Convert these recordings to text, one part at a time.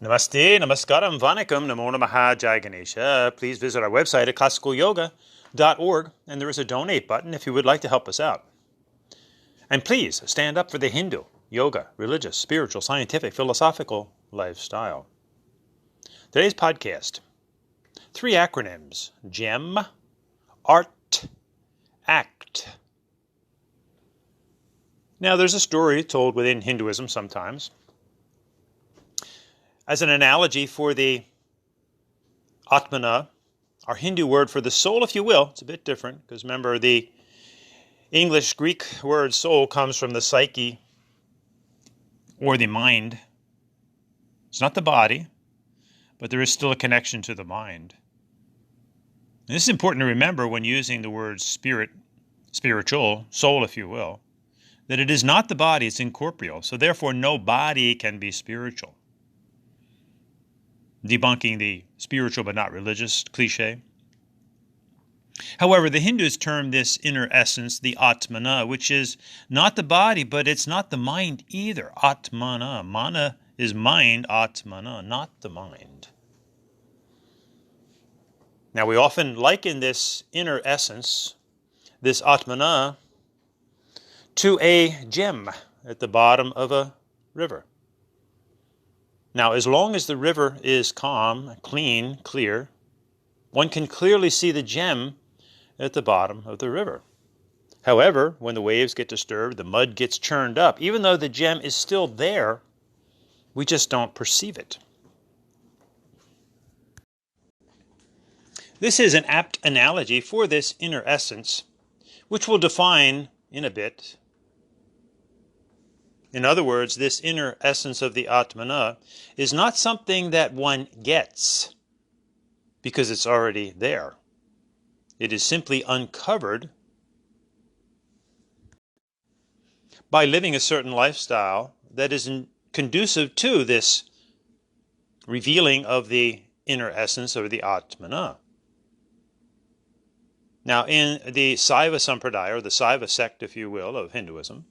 Namaste, namaskaram, vanakkam, namo namaha, jai Ganesha. Please visit our website at classicalyoga.org, and there is a donate button if you would like to help us out. And please stand up for the Hindu, yoga, religious, spiritual, scientific, philosophical lifestyle. Today's podcast, 3 acronyms: G.E.M, Art, Act. Now, there's a story told within Hinduism sometimes as an analogy for the Atmana, our Hindu word for the soul, if you will. It's a bit different because remember the English Greek word soul comes from the psyche or the mind. It's not the body, but there is still a connection to the mind. And this is important to remember when using the word spirit, spiritual, soul, if you will, that it is not the body, it's incorporeal. So therefore no body can be spiritual. Debunking the spiritual but not religious cliche. However, the Hindus term this inner essence the Atmana, which is not the body, but it's not the mind either. Atmana. Mana is mind, Atmana, not the mind. Now, we often liken this inner essence, this Atmana, to a gem at the bottom of a river. Now, as long as the river is calm, clean, clear, one can clearly see the gem at the bottom of the river. However, when the waves get disturbed, the mud gets churned up. Even though the gem is still there, we just don't perceive it. This is an apt analogy for this inner essence, which we'll define in a bit. In other words, this inner essence of the Atmana is not something that one gets because it's already there. It is simply uncovered by living a certain lifestyle that is conducive to this revealing of the inner essence of the Atmana. Now, in the Saiva Sampradaya, or the Saiva sect, if you will, of Hinduism,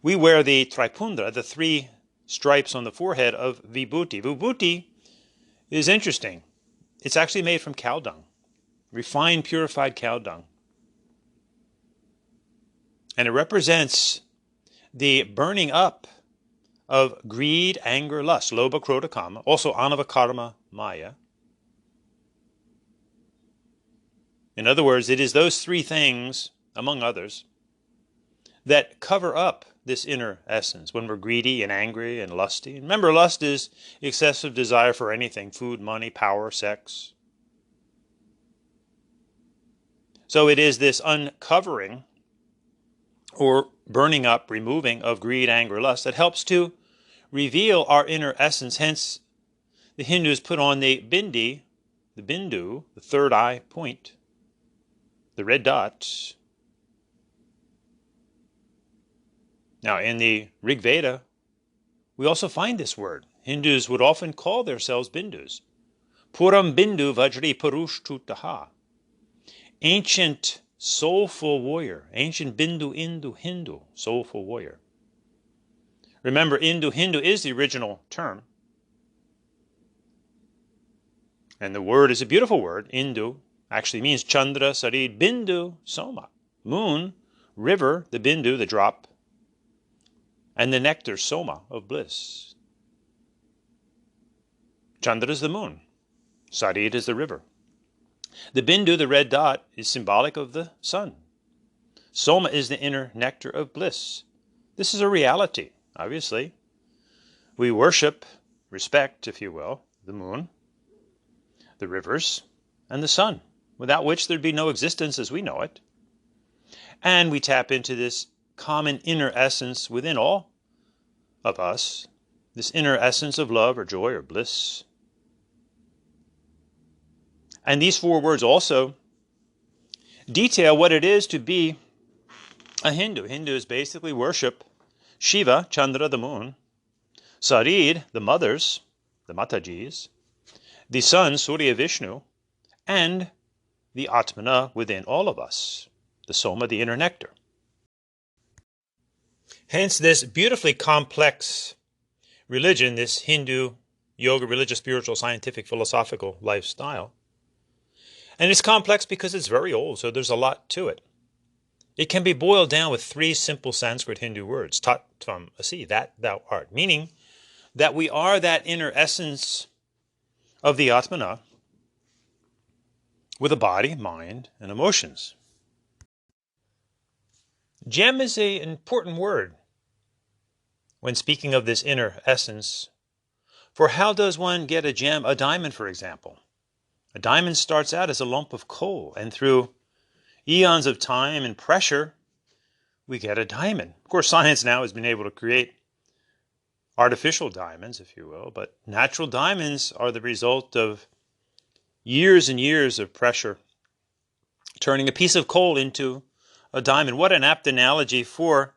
we wear the tripundra, the 3 stripes on the forehead of vibhuti. Vibhuti is interesting. It's actually made from cow dung, refined, purified cow dung. And it represents the burning up of greed, anger, lust, lobha, krodha, kama, also anava, karma, maya. In other words, it is those 3 things, among others, that cover up this inner essence when we're greedy and angry and lusty. And remember, lust is excessive desire for anything: food, money, power, sex. So it is this uncovering or burning up, removing of greed, anger, lust that helps to reveal our inner essence. Hence, the Hindus put on the bindi, the bindu, the 3rd eye point, the red dot. Now, in the Rig Veda, we also find this word. Hindus would often call themselves bindus. Puram bindu vajri purush tutaha. Ancient soulful warrior. Ancient bindu Indu Hindu, soulful warrior. Remember, Indu Hindu is the original term. And the word is a beautiful word. Indu actually means Chandra, Sarid, Bindu, Soma. Moon, river, the bindu, the drop, and the nectar, soma, of bliss. Chandra is the moon. Sarid is the river. The bindu, the red dot, is symbolic of the sun. Soma is the inner nectar of bliss. This is a reality, obviously. We worship, respect, if you will, the moon, the rivers, and the sun, without which there'd be no existence as we know it. And we tap into this common inner essence within all of us, this inner essence of love or joy or bliss. And these 4 words also detail what it is to be a Hindu. Hindus basically worship Shiva, Chandra, the moon, Sarid, the mothers, the Matajis, the sun, Surya Vishnu, and the Atmana within all of us, the Soma, the inner nectar. Hence this beautifully complex religion, this Hindu yoga, religious, spiritual, scientific, philosophical lifestyle. And it's complex because it's very old, so there's a lot to it. It can be boiled down with three simple Sanskrit Hindu words, Tat Tvam Asi, that thou art, meaning that we are that inner essence of the Atmana with a body, mind, and emotions. G.E.M is an important word when speaking of this inner essence. For how does one get a gem, a diamond, for example? A diamond starts out as a lump of coal, and through eons of time and pressure, we get a diamond. Of course, science now has been able to create artificial diamonds, if you will, but natural diamonds are the result of years and years of pressure, turning a piece of coal into a diamond. What an apt analogy for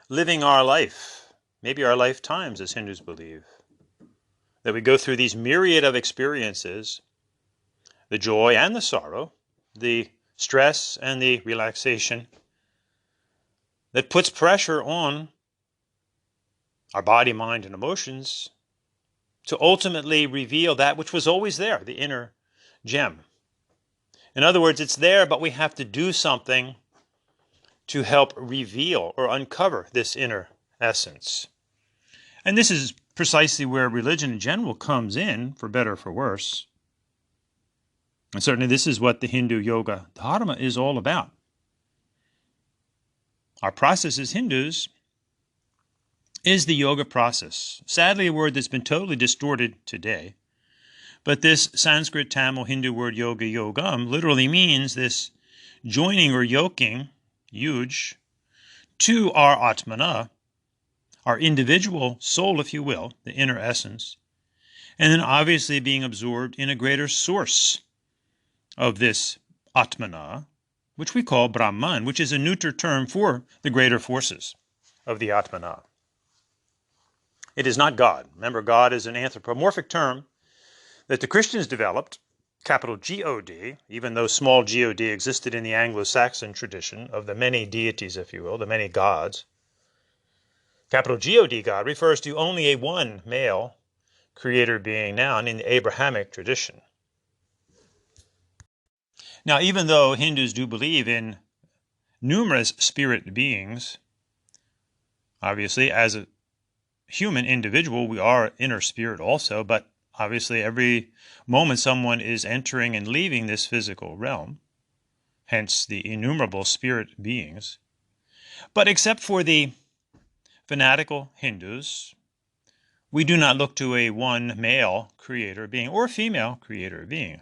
living our life, maybe our lifetimes, as Hindus believe. That we go through these myriad of experiences, the joy and the sorrow, the stress and the relaxation, that puts pressure on our body, mind, and emotions to ultimately reveal that which was always there, the inner gem. In other words, it's there, but we have to do something to help reveal or uncover this inner essence. And this is precisely where religion in general comes in, for better or for worse. And certainly this is what the Hindu yoga dharma is all about. Our process as Hindus is the yoga process. Sadly, a word that's been totally distorted today. But this Sanskrit, Tamil, Hindu word yoga, yogam, literally means this joining or yoking, yuj, to our atmana, our individual soul, if you will, the inner essence, and then obviously being absorbed in a greater source of this atmana, which we call Brahman, which is a neuter term for the greater forces of the atmana. It is not God. Remember, God is an anthropomorphic term that the Christians developed, capital G-O-D, even though small G-O-D existed in the Anglo-Saxon tradition of the many deities, if you will, the many gods. Capital G-O-D, God, refers to only a one male creator being, noun, in the Abrahamic tradition. Now, even though Hindus do believe in numerous spirit beings, obviously, as a human individual, we are inner spirit also, but obviously every moment someone is entering and leaving this physical realm, hence the innumerable spirit beings. But except for the fanatical Hindus, we do not look to a one male creator being or female creator being.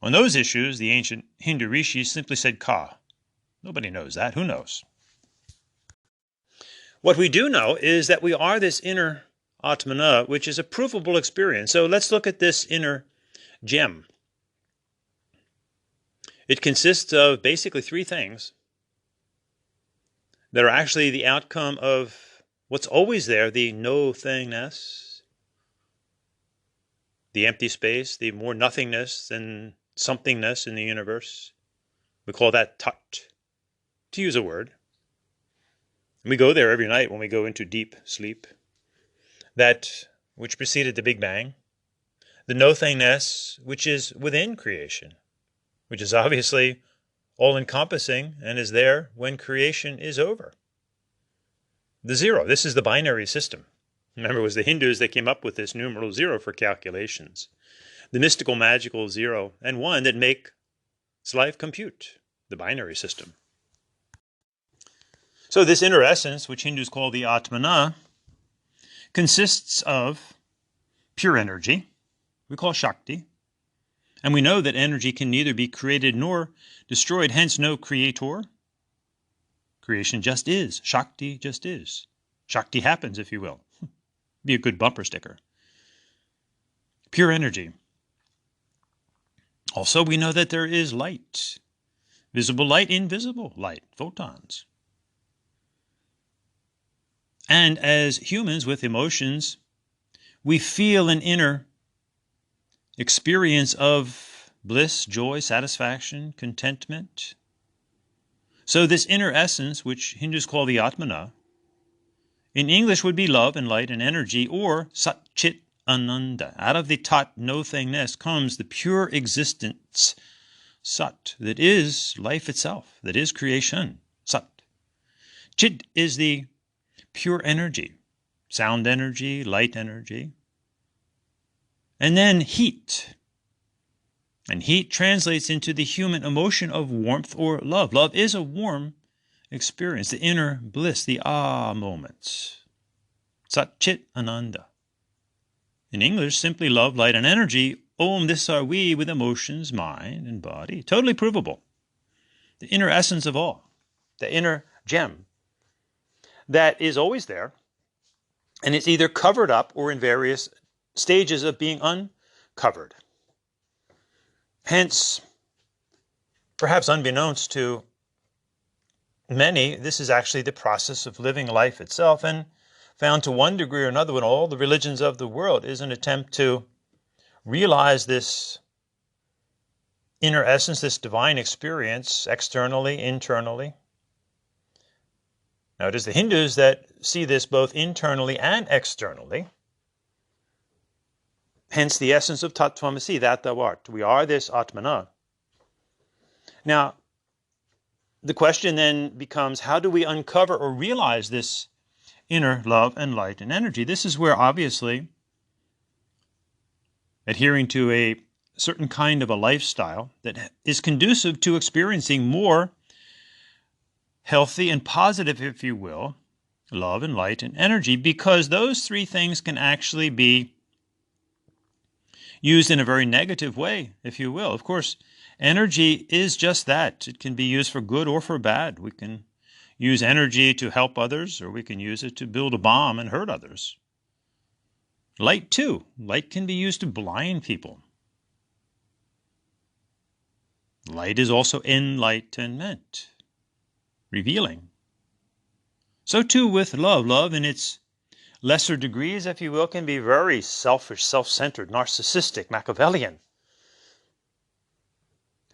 On those issues, the ancient Hindu rishis simply said Ka. Nobody knows that. Who knows? What we do know is that we are this inner Atmana, which is a provable experience. So let's look at this inner gem. It consists of basically three things that are actually the outcome of what's always there, the no-thingness, the empty space, the more nothingness than somethingness in the universe. We call that Tat, to use a word. And we go there every night when we go into deep sleep. That which preceded the Big Bang. The no-thingness which is within creation, which is obviously all-encompassing and is there when creation is over. The zero, this is the binary system. Remember, it was the Hindus that came up with this numeral zero for calculations. The mystical, magical 0 and 1 that makes life compute, the binary system. So this inner essence, which Hindus call the Atmana, consists of pure energy, we call Shakti, and we know that energy can neither be created nor destroyed, hence no creator. Creation just is. Shakti just is. Shakti happens, if you will. Be a good bumper sticker. Pure energy. Also, we know that there is light. Visible light, invisible light, photons. And as humans with emotions, we feel an inner experience of bliss, joy, satisfaction, contentment. So this inner essence, which Hindus call the Atmana, in English would be love and light and energy, or Sat Chit Ananda. Out of the Tat, no-thingness, comes the pure existence, Sat, that is life itself, that is creation, Sat. Chit is the pure energy, sound energy, light energy. And then heat. And heat translates into the human emotion of warmth or love. Love is a warm experience, the inner bliss, the moments. Sat Chit Ananda. In English, simply love, light, and energy. Om, this are we with emotions, mind, and body. Totally provable. The inner essence of all. The inner gem that is always there. And it's either covered up or in various stages of being uncovered. Hence, perhaps unbeknownst to many, this is actually the process of living life itself, and found to one degree or another in all the religions of the world is an attempt to realize this inner essence, this divine experience, externally, internally. Now, it is the Hindus that see this both internally and externally. Hence the essence of Tat Tvam Asi, that thou art. We are this Atmana. Now, the question then becomes, how do we uncover or realize this inner love and light and energy? This is where, obviously, adhering to a certain kind of a lifestyle that is conducive to experiencing more healthy and positive, if you will, love and light and energy, because those three things can actually be used in a very negative way, if you will. Of course, energy is just that. It can be used for good or for bad. We can use energy to help others, or we can use it to build a bomb and hurt others. Light, too. Light can be used to blind people. Light is also enlightenment, revealing. So, too, with love. Love in its lesser degrees, if you will, can be very selfish, self-centered, narcissistic, Machiavellian.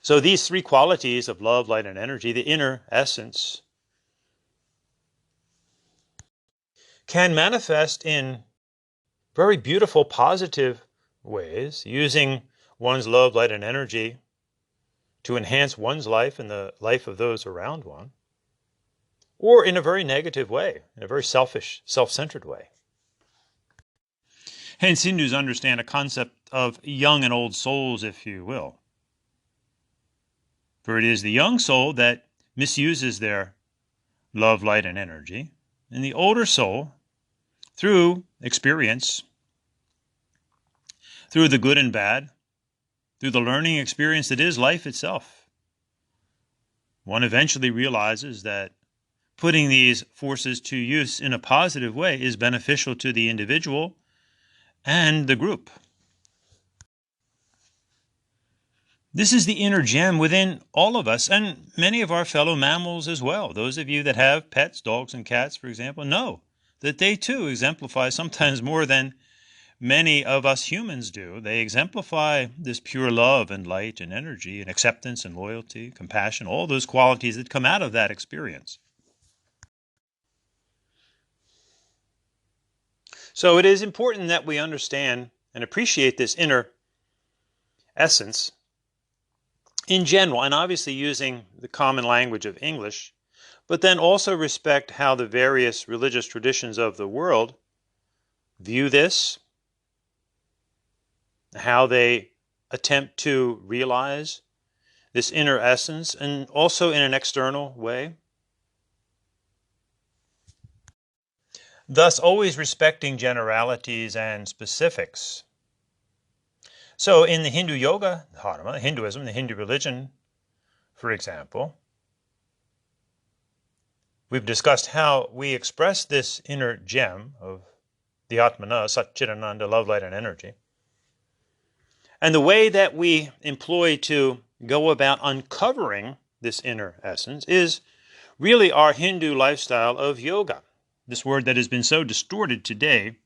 So these three qualities of love, light, and energy, the inner essence, can manifest in very beautiful, positive ways, using one's love, light, and energy to enhance one's life and the life of those around one, or in a very negative way, in a very selfish, self-centered way. Hence, Hindus understand a concept of young and old souls, if you will. For it is the young soul that misuses their love, light, and energy, and the older soul, through experience, through the good and bad, through the learning experience that is life itself, one eventually realizes that putting these forces to use in a positive way is beneficial to the individual and the group. This is the inner gem within all of us, and many of our fellow mammals as well. Those of you that have pets, dogs and cats, for example, know that they too exemplify sometimes more than many of us humans do. They exemplify this pure love and light and energy and acceptance and loyalty, compassion, all those qualities that come out of that experience. So it is important that we understand and appreciate this inner essence in general, and obviously using the common language of English, but then also respect how the various religious traditions of the world view this, how they attempt to realize this inner essence, and also in an external way. Thus, always respecting generalities and specifics. So, in the Hindu yoga dharma, Hinduism, the Hindu religion, for example, we've discussed how we express this inner gem of the Atmana, Satchidananda, love, light, and energy. And the way that we employ to go about uncovering this inner essence is really our Hindu lifestyle of yoga. This word that has been so distorted today,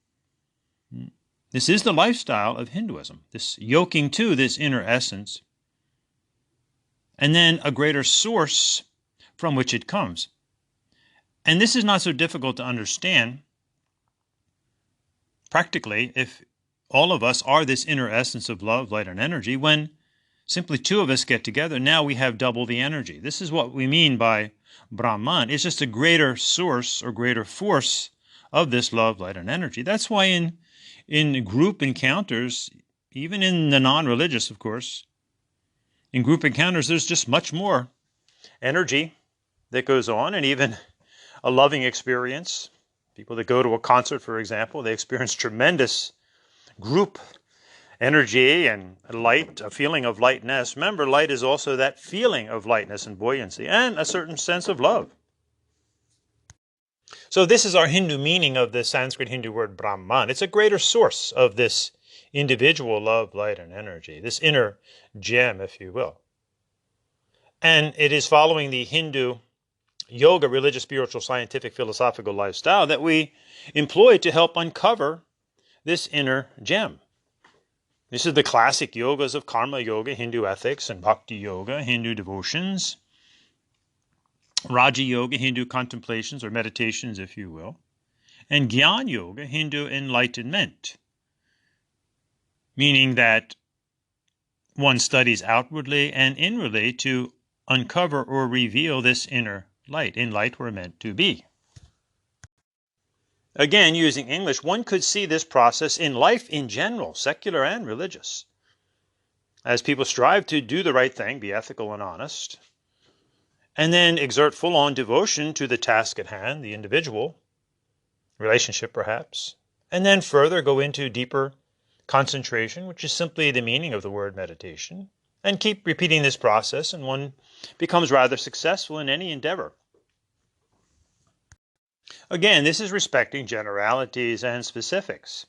this is the lifestyle of Hinduism, this yoking to this inner essence, and then a greater source from which it comes. And this is not so difficult to understand. practically, if all of us are this inner essence of love, light, and energy, when simply two of us get together, now we have double the energy. This is what we mean by Brahman. It's just a greater source or greater force of this love, light, and energy. That's why in group encounters, even in the non-religious, of course, in group encounters, there's just much more energy that goes on, and even a loving experience. People that go to a concert, for example, they experience tremendous group energy and light, a feeling of lightness. Remember, light is also that feeling of lightness and buoyancy and a certain sense of love. So this is our Hindu meaning of the Sanskrit Hindu word Brahman. It's a greater source of this individual love, light, and energy, this inner gem, if you will. And it is following the Hindu yoga, religious, spiritual, scientific, philosophical lifestyle that we employ to help uncover this inner gem. This is the classic yogas of karma yoga, Hindu ethics, and bhakti yoga, Hindu devotions, Raja yoga, Hindu contemplations or meditations, if you will, and Gyan yoga, Hindu enlightenment, meaning that one studies outwardly and inwardly to uncover or reveal this inner light. In light we're meant to be. Again, using English, one could see this process in life in general, secular and religious, as people strive to do the right thing, be ethical and honest, and then exert full-on devotion to the task at hand, the individual, relationship perhaps, and then further go into deeper concentration, which is simply the meaning of the word meditation, and keep repeating this process, and one becomes rather successful in any endeavor. Again, this is respecting generalities and specifics.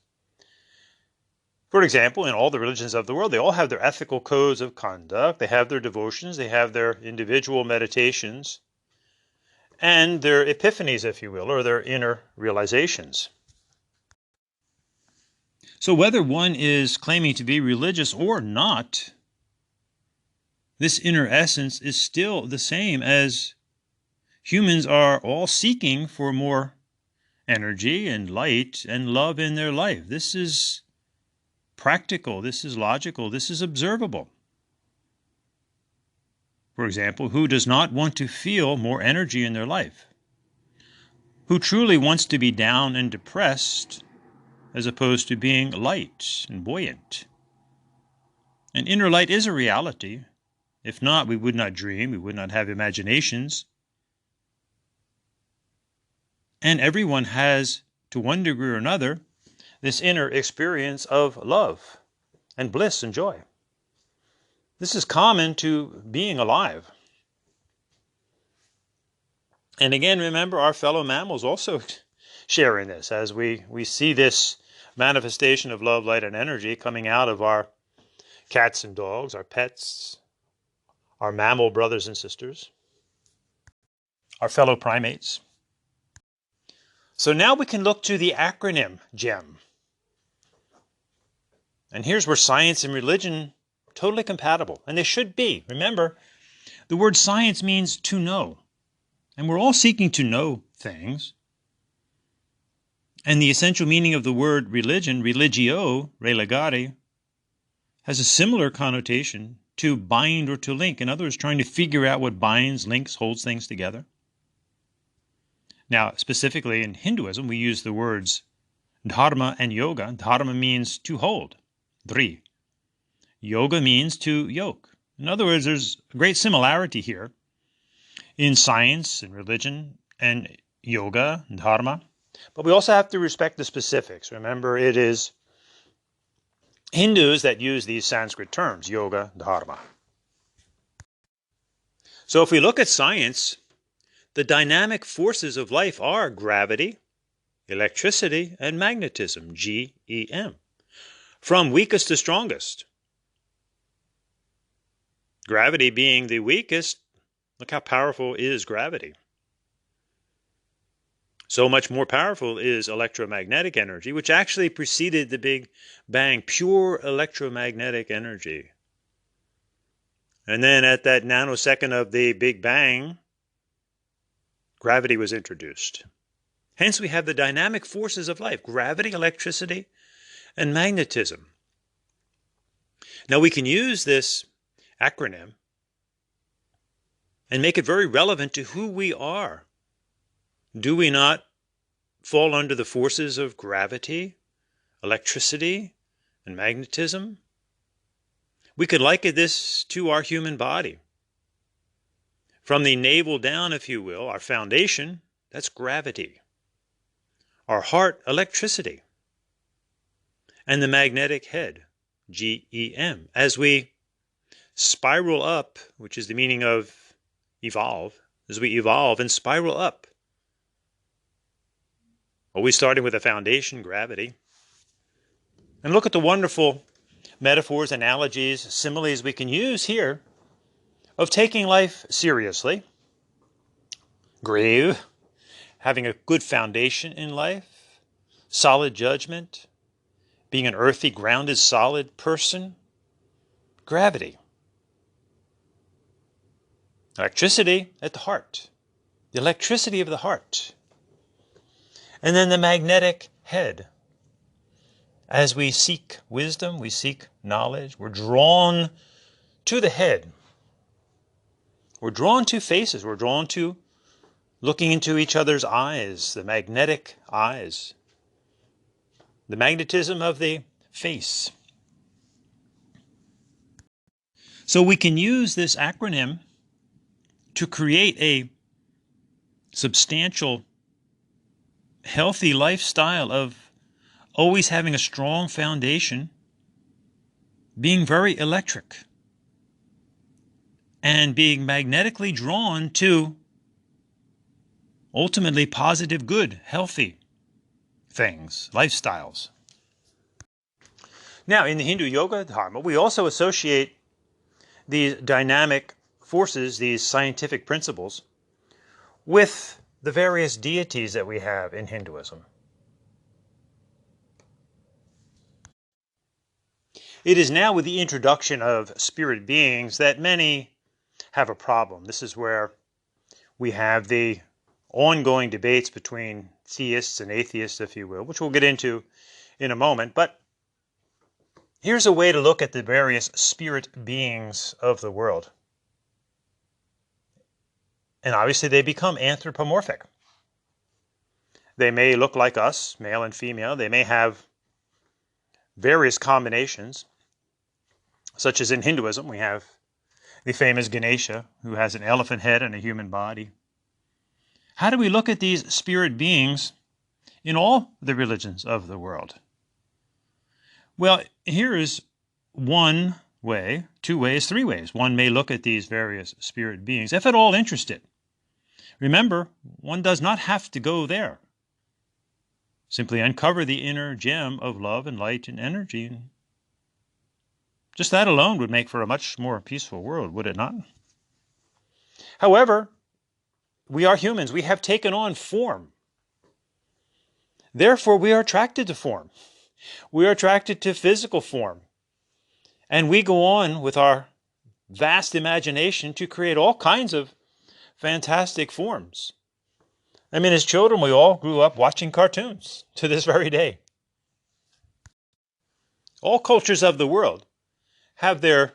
For example, in all the religions of the world, they all have their ethical codes of conduct, they have their devotions, they have their individual meditations, and their epiphanies, if you will, or their inner realizations. So whether one is claiming to be religious or not, this inner essence is still the same, as humans are all seeking for more energy and light and love in their life. This is practical, this is logical, this is observable. For example, who does not want to feel more energy in their life? Who truly wants to be down and depressed as opposed to being light and buoyant? And inner light is a reality. If not, we would not dream, we would not have imaginations. And everyone has, to one degree or another, this inner experience of love and bliss and joy. This is common to being alive. And again, remember, our fellow mammals also share in this, as we see this manifestation of love, light, and energy coming out of our cats and dogs, our pets, our mammal brothers and sisters, our fellow primates. So now we can look to the acronym G.E.M. And here's where science and religion are totally compatible, and they should be. Remember, the word science means to know, and we're all seeking to know things. And the essential meaning of the word religion, religio, religare, has a similar connotation to bind or to link. In other words, trying to figure out what binds, links, holds things together. Now, specifically in Hinduism, we use the words dharma and yoga. Dharma means to hold, dri. Yoga means to yoke. In other words, there's a great similarity here in science and religion and yoga and dharma. But we also have to respect the specifics. Remember, it is Hindus that use these Sanskrit terms, yoga, dharma. So if we look at science, the dynamic forces of life are gravity, electricity, and magnetism, G.E.M, from weakest to strongest. Gravity being the weakest, look how powerful is gravity. So much more powerful is electromagnetic energy, which actually preceded the Big Bang, pure electromagnetic energy. And then at that nanosecond of the Big Bang, gravity was introduced. Hence we have the dynamic forces of life, gravity, electricity, and magnetism. Now we can use this acronym and make it very relevant to who we are. Do we not fall under the forces of gravity, electricity, and magnetism? We could liken this to our human body. From the navel down, if you will, our foundation, that's gravity. Our heart, electricity. And the magnetic head, G.E.M. As we spiral up, which is the meaning of evolve, as we evolve and spiral up, always starting with a foundation, gravity. And look at the wonderful metaphors, analogies, similes we can use here of taking life seriously, grave, having a good foundation in life, solid judgment, being an earthy, grounded, solid person, gravity. Electricity at the heart, the electricity of the heart. And then the magnetic head. As we seek wisdom, we seek knowledge, we're drawn to the head. We're drawn to faces, we're drawn to looking into each other's eyes, the magnetic eyes, the magnetism of the face. So we can use this acronym to create a substantial, healthy lifestyle of always having a strong foundation, being very electric, and being magnetically drawn to ultimately positive, good, healthy things, lifestyles. Now, in the Hindu yoga dharma, we also associate these dynamic forces, these scientific principles, with the various deities that we have in Hinduism. It is now with the introduction of spirit beings that many have a problem. This is where we have the ongoing debates between theists and atheists, if you will, which we'll get into in a moment. But here's a way to look at the various spirit beings of the world. And obviously they become anthropomorphic. They may look like us, male and female. They may have various combinations, such as in Hinduism, we have the famous Ganesha, who has an elephant head and a human body. How do we look at these spirit beings in all the religions of the world? Well, here is one way, two ways, three ways. One may look at these various spirit beings, if at all interested. Remember, one does not have to go there. Simply uncover the inner gem of love and light and energy. And just that alone would make for a much more peaceful world, would it not? However, we are humans. We have taken on form. Therefore, we are attracted to form. We are attracted to physical form. And we go on with our vast imagination to create all kinds of fantastic forms. I mean, as children, we all grew up watching cartoons to this very day. All cultures of the world have their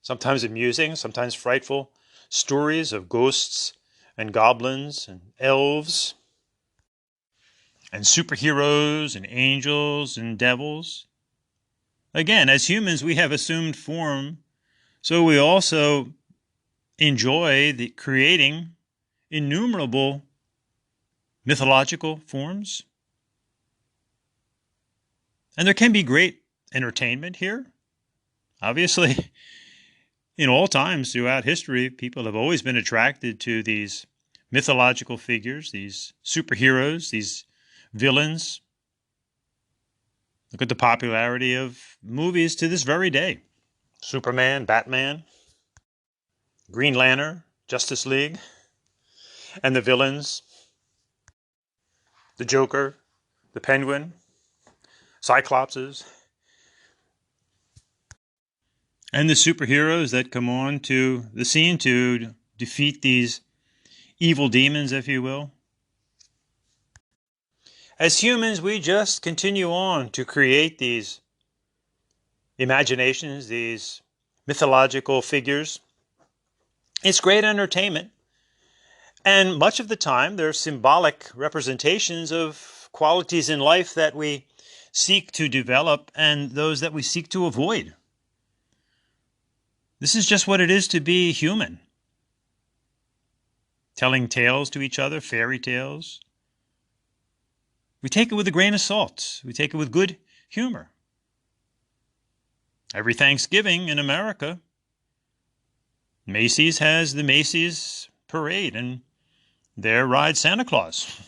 sometimes amusing, sometimes frightful stories of ghosts and goblins and elves and superheroes and angels and devils. Again, as humans, we have assumed form, so we also enjoy creating innumerable mythological forms. And there can be great entertainment here. Obviously, in all times throughout history, people have always been attracted to these mythological figures, these superheroes, these villains. Look at the popularity of movies to this very day. Superman, Batman, Green Lantern, Justice League, and the villains, the Joker, the Penguin, Cyclopses, and the superheroes that come on to the scene to defeat these evil demons, if you will. As humans, we just continue on to create these imaginations, these mythological figures. It's great entertainment. And much of the time, they're symbolic representations of qualities in life that we seek to develop and those that we seek to avoid. This is just what it is to be human. Telling tales to each other, fairy tales. We take it with a grain of salt. We take it with good humor. Every Thanksgiving in America, Macy's has the Macy's Parade, and there rides Santa Claus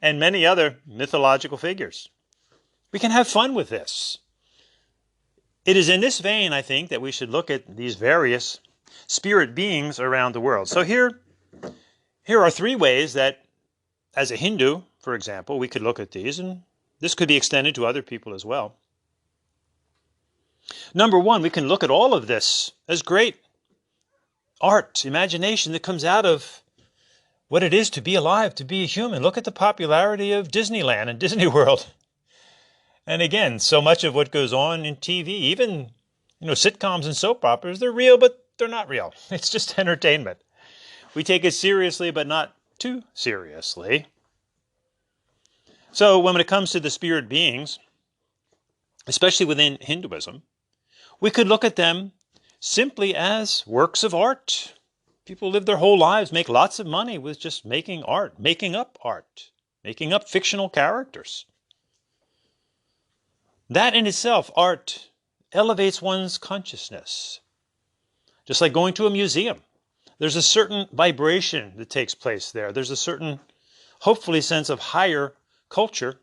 and many other mythological figures. We can have fun with this. It is in this vein, I think, that we should look at these various spirit beings around the world. So here are three ways that, as a Hindu, for example, we could look at these, and this could be extended to other people as well. Number one, we can look at all of this as great art, imagination that comes out of what it is to be alive, to be a human. Look at the popularity of Disneyland and Disney World. And again, so much of what goes on in TV, even sitcoms and soap operas, they're real, but they're not real. It's just entertainment. We take it seriously, but not too seriously. So when it comes to the spirit beings, especially within Hinduism, we could look at them simply as works of art. People live their whole lives, make lots of money with just making art, making up fictional characters. That in itself, art, elevates one's consciousness. Just like going to a museum. There's a certain vibration that takes place there. There's a certain, hopefully, sense of higher culture.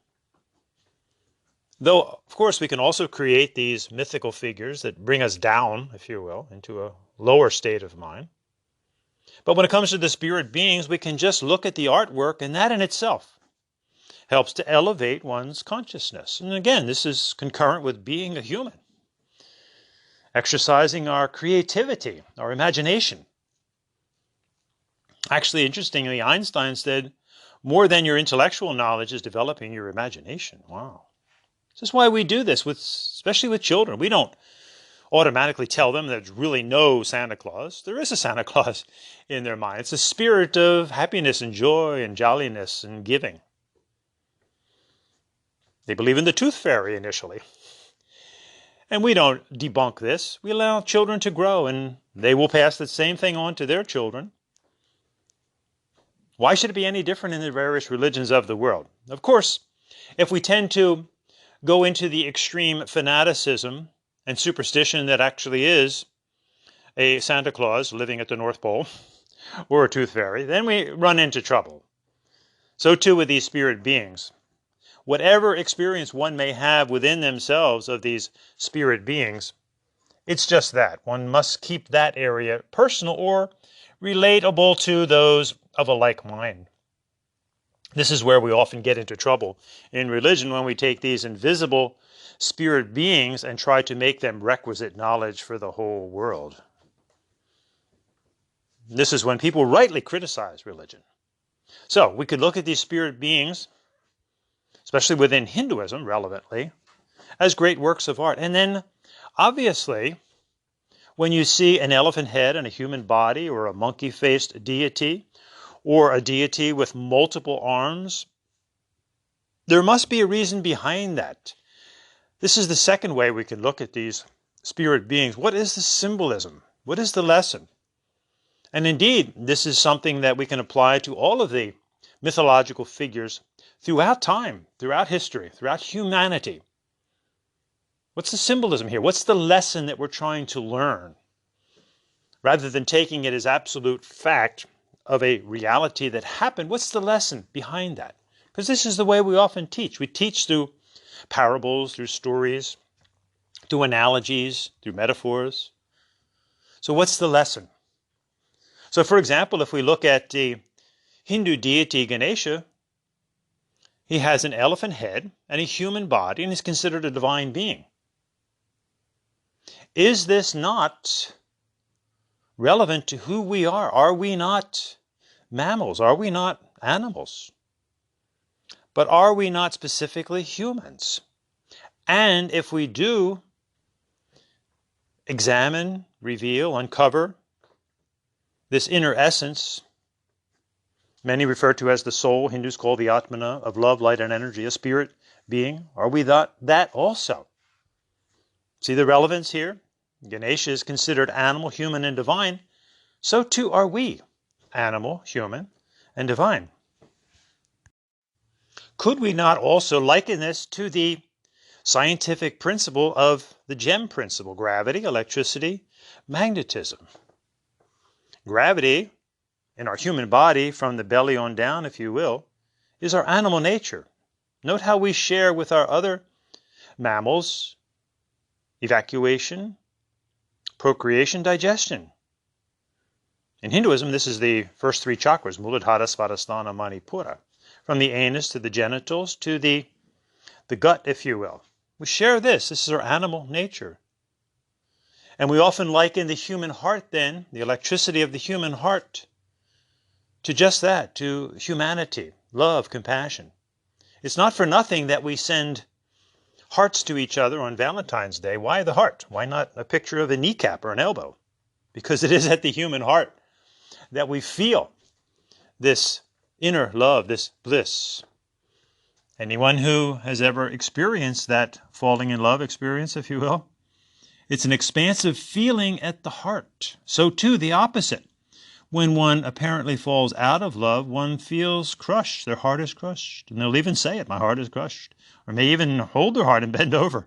Though, of course, we can also create these mythical figures that bring us down, if you will, into a lower state of mind. But when it comes to the spirit beings, we can just look at the artwork, and that in itself helps to elevate one's consciousness. And again, this is concurrent with being a human, exercising our creativity, our imagination. Actually, interestingly, Einstein said, more than your intellectual knowledge is developing your imagination. Wow. This is why we do this, especially with children. We don't automatically tell them there's really no Santa Claus. There is a Santa Claus in their mind. It's a spirit of happiness and joy and jolliness and giving. They believe in the tooth fairy initially. And we don't debunk this. We allow children to grow, and they will pass the same thing on to their children. Why should it be any different in the various religions of the world? Of course, if we tend to go into the extreme fanaticism and superstition that actually is a Santa Claus living at the North Pole or a tooth fairy, then we run into trouble. So too with these spirit beings. Whatever experience one may have within themselves of these spirit beings, it's just that. One must keep that area personal or relatable to those of a like mind. This is where we often get into trouble in religion, when we take these invisible spirit beings and try to make them requisite knowledge for the whole world. This is when people rightly criticize religion. So we could look at these spirit beings, especially within Hinduism, relevantly, as great works of art. And then, obviously, when you see an elephant head and a human body, or a monkey-faced deity, or a deity with multiple arms, there must be a reason behind that. This is the second way we can look at these spirit beings. What is the symbolism? What is the lesson? And indeed, this is something that we can apply to all of the mythological figures throughout time, throughout history, throughout humanity. What's the symbolism here? What's the lesson that we're trying to learn? Rather than taking it as absolute fact of a reality that happened, what's the lesson behind that? Because this is the way we often teach. We teach through parables, through stories, through analogies, through metaphors. So what's the lesson? So for example, if we look at the Hindu deity Ganesha, he has an elephant head and a human body, and is considered a divine being. Is this not relevant to who we are? Are we not mammals? Are we not animals? But are we not specifically humans? And if we do examine, reveal, uncover this inner essence, many refer to as the soul, Hindus call the Atmana, of love, light, and energy, a spirit being, are we that also? See the relevance here? Ganesha is considered animal, human, and divine. So too are we, animal, human, and divine. Could we not also liken this to the scientific principle of the G.E.M principle, gravity, electricity, magnetism? Gravity, in our human body, from the belly on down, if you will, is our animal nature. Note how we share with our other mammals evacuation, procreation, digestion. In Hinduism, this is the first three chakras, Muladhara, Svadhisthana, Manipura, from the anus to the genitals to the gut, if you will. We share this. This is our animal nature. And we often liken the human heart then, the electricity of the human heart, to just that, to humanity, love, compassion. It's not for nothing that we send hearts to each other on Valentine's Day. Why the heart? Why not a picture of a kneecap or an elbow? Because it is at the human heart that we feel this inner love, this bliss. Anyone who has ever experienced that falling in love experience, if you will, it's an expansive feeling at the heart. So too, the opposite. When one apparently falls out of love, one feels crushed. Their heart is crushed. And they'll even say it, my heart is crushed. Or may even hold their heart and bend over.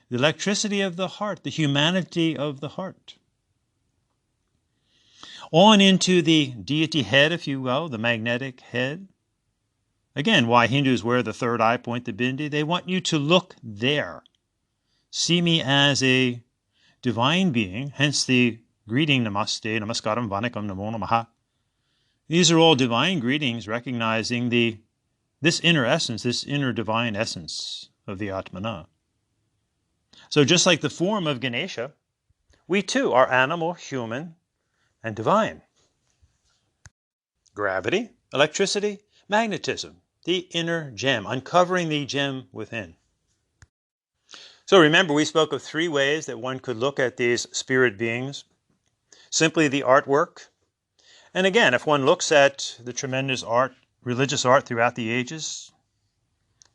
The electricity of the heart, the humanity of the heart. On into the deity head, if you will, the magnetic head. Again, why Hindus wear the third eye, point the bindi. They want you to look there. See me as a divine being, hence the greeting Namaste, Namaskaram, Vanakkam, Namo Namaha. These are all divine greetings recognizing this inner essence, this inner divine essence of the Atmana. So just like the form of Ganesha, we too are animal, human, and divine. Gravity, electricity, magnetism, the inner gem, uncovering the gem within. So remember, we spoke of three ways that one could look at these spirit beings. Simply the artwork. And again, if one looks at the tremendous art, religious art throughout the ages,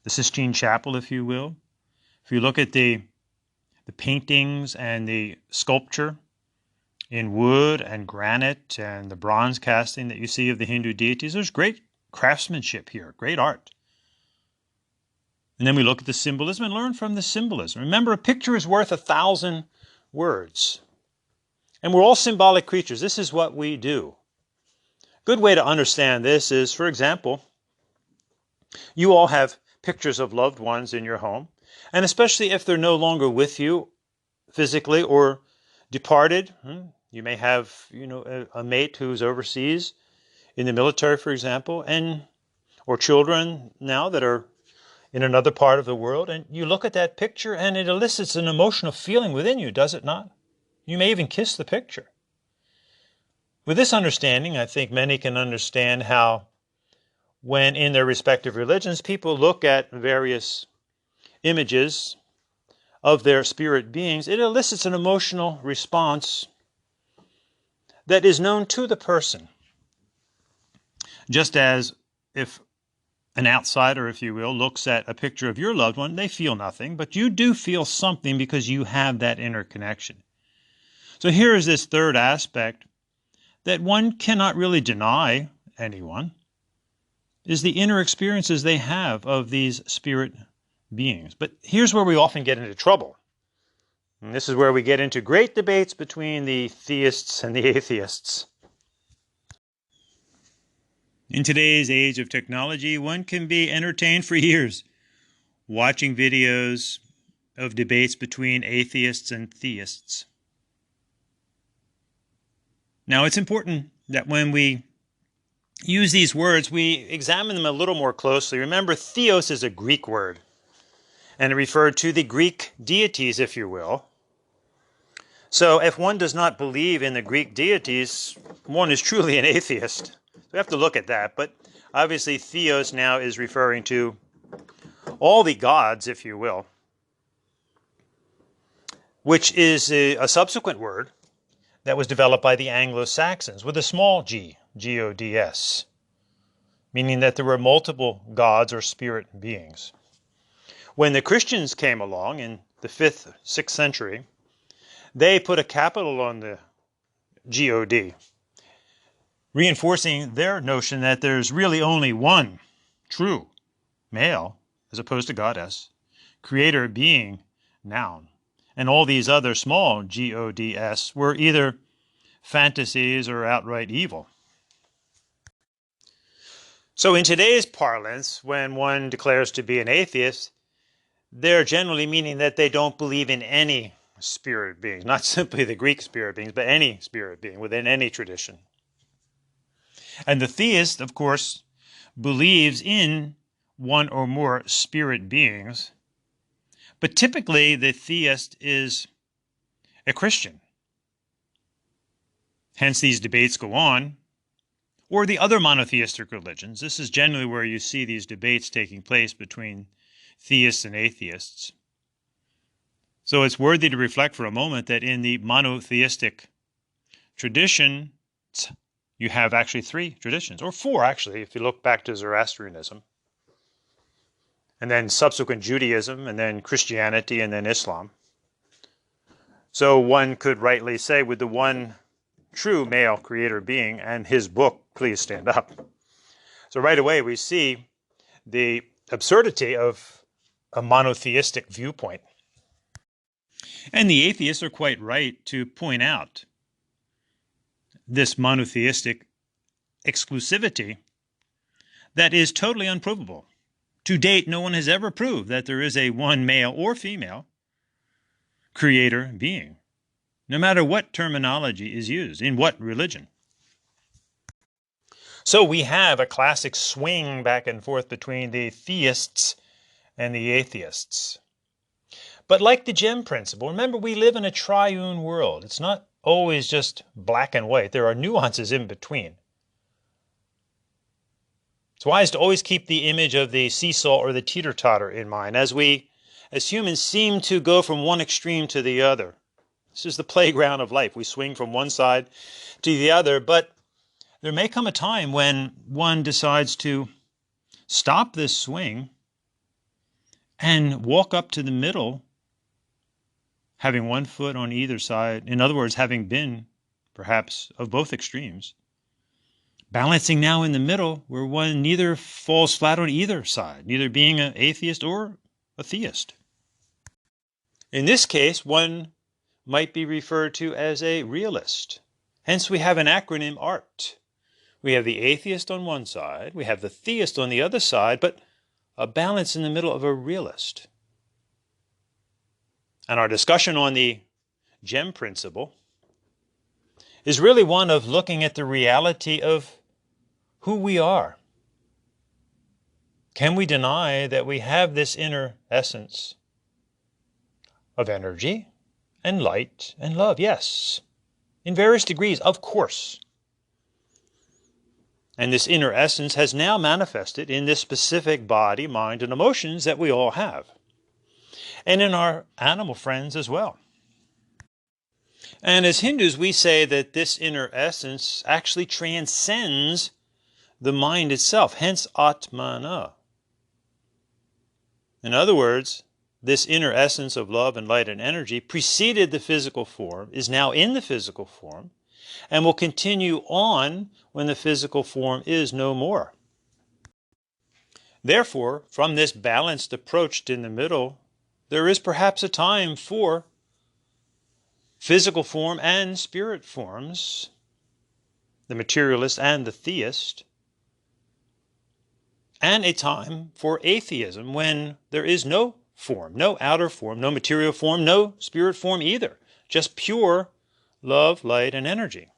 the Sistine Chapel, if you will, if you look at the paintings and the sculpture in wood and granite and the bronze casting that you see of the Hindu deities, there's great craftsmanship here, great art. And then we look at the symbolism and learn from the symbolism. Remember, a picture is worth 1,000 words. And we're all symbolic creatures. This is what we do. A good way to understand this is, for example, you all have pictures of loved ones in your home. And especially if they're no longer with you physically or departed. You may have, a mate who's overseas in the military, for example, or children now that are in another part of the world. And you look at that picture and it elicits an emotional feeling within you, does it not? You may even kiss the picture. With this understanding, I think many can understand how, when in their respective religions, people look at various images of their spirit beings, it elicits an emotional response that is known to the person. Just as if an outsider, if you will, looks at a picture of your loved one, they feel nothing, but you do feel something because you have that inner connection. So here is this third aspect that one cannot really deny anyone, is the inner experiences they have of these spirit beings. But here's where we often get into trouble. And this is where we get into great debates between the theists and the atheists. In today's age of technology, one can be entertained for years watching videos of debates between atheists and theists. Now, it's important that when we use these words, we examine them a little more closely. Remember, theos is a Greek word, and it referred to the Greek deities, if you will. So if one does not believe in the Greek deities, one is truly an atheist. We have to look at that. But Obviously, theos now is referring to all the gods, if you will, which is a subsequent word that was developed by the Anglo-Saxons with a small g, G-O-D-S, meaning that there were multiple gods or spirit beings. When the Christians came along in the 5th, 6th century, they put a capital on the G-O-D, reinforcing their notion that there's really only one true male, as opposed to goddess, creator being, noun. And all these other small G-O-D-S were either fantasies or outright evil. So in today's parlance, when one declares to be an atheist, they're generally meaning that they don't believe in any spirit beings, not simply the Greek spirit beings, but any spirit being within any tradition. And the theist, of course, believes in one or more spirit beings, but typically the theist is a Christian. Hence these debates go on. Or the other monotheistic religions. This is generally where you see these debates taking place between theists and atheists. So it's worthy to reflect for a moment that in the monotheistic tradition, you have actually 3 traditions, or 4 actually, if you look back to Zoroastrianism, and then subsequent Judaism, and then Christianity, and then Islam. So one could rightly say, with the one true male creator being and his book, Please Stand Up. So right away we see the absurdity of a monotheistic viewpoint. And the atheists are quite right to point out this monotheistic exclusivity that is totally unprovable. To date, no one has ever proved that there is a one male or female creator being, no matter what terminology is used, in what religion. So we have a classic swing back and forth between the theists and the atheists. But like the G.E.M principle, remember we live in a triune world. It's not always just black and white. There are nuances in between. It's wise to always keep the image of the seesaw or the teeter-totter in mind as we, as humans, seem to go from one extreme to the other. This is the playground of life. We swing from one side to the other, but there may come a time when one decides to stop this swing and walk up to the middle, having one foot on either side. In other words, having been perhaps of both extremes, balancing now in the middle where one neither falls flat on either side, neither being an atheist or a theist. In this case, one might be referred to as a realist. Hence we have an acronym ART. We have the atheist on one side, we have the theist on the other side, but a balance in the middle of a realist. And our discussion on the G.E.M principle is really one of looking at the reality of who we are. Can we deny that we have this inner essence of energy and light and love? Yes. In various degrees, of course. And this inner essence has now manifested in this specific body, mind, and emotions that we all have. And in our animal friends as well. And as Hindus, we say that this inner essence actually transcends the mind itself, hence Atmana. In other words, this inner essence of love and light and energy preceded the physical form, is now in the physical form, and will continue on when the physical form is no more. Therefore, from this balanced approach in the middle, there is perhaps a time for physical form and spirit forms, the materialist and the theist, and a time for atheism when there is no form, no outer form, no material form, no spirit form either, just pure love, light, and energy.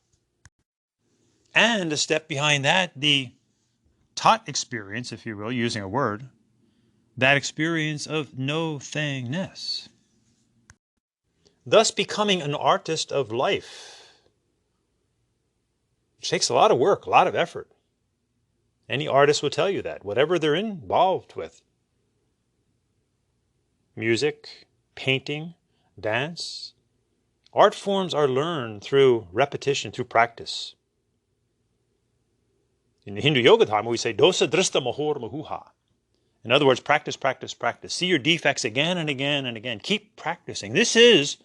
And a step behind that, the Tat experience, if you will, using a word, that experience of no-thingness. Thus becoming an artist of life, which takes a lot of work, a lot of effort. Any artist will tell you that, whatever they're involved with. Music, painting, dance. Art forms are learned through repetition, through practice. In the Hindu Yoga Dharma, we say, dosa drista mahor mahuha. In other words, practice, practice, practice. See your defects again and again and again. Keep practicing. This is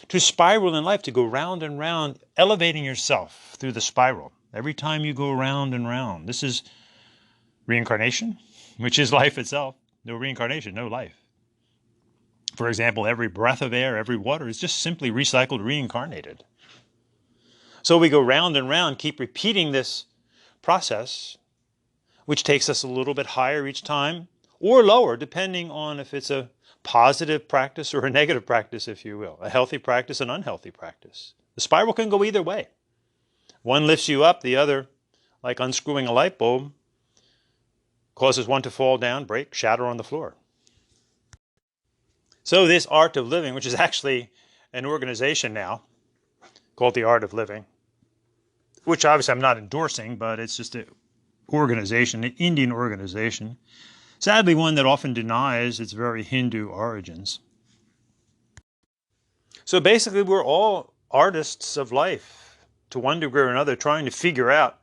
to spiral in life, to go round and round, elevating yourself through the spiral. Every time you go round and round. This is reincarnation, which is life itself. No reincarnation, no life. For example, every breath of air, every water is just simply recycled, reincarnated. So we go round and round, keep repeating this process, which takes us a little bit higher each time, or lower, depending on if it's a positive practice or a negative practice, if you will, a healthy practice, an unhealthy practice. The spiral can go either way. One lifts you up, the other, like unscrewing a light bulb, causes one to fall down, break, shatter on the floor. So this art of living, which is actually an organization now called the Art of Living, which obviously I'm not endorsing, but it's just an organization, an Indian organization, sadly one that often denies its very Hindu origins. So basically we're all artists of life, to one degree or another, trying to figure out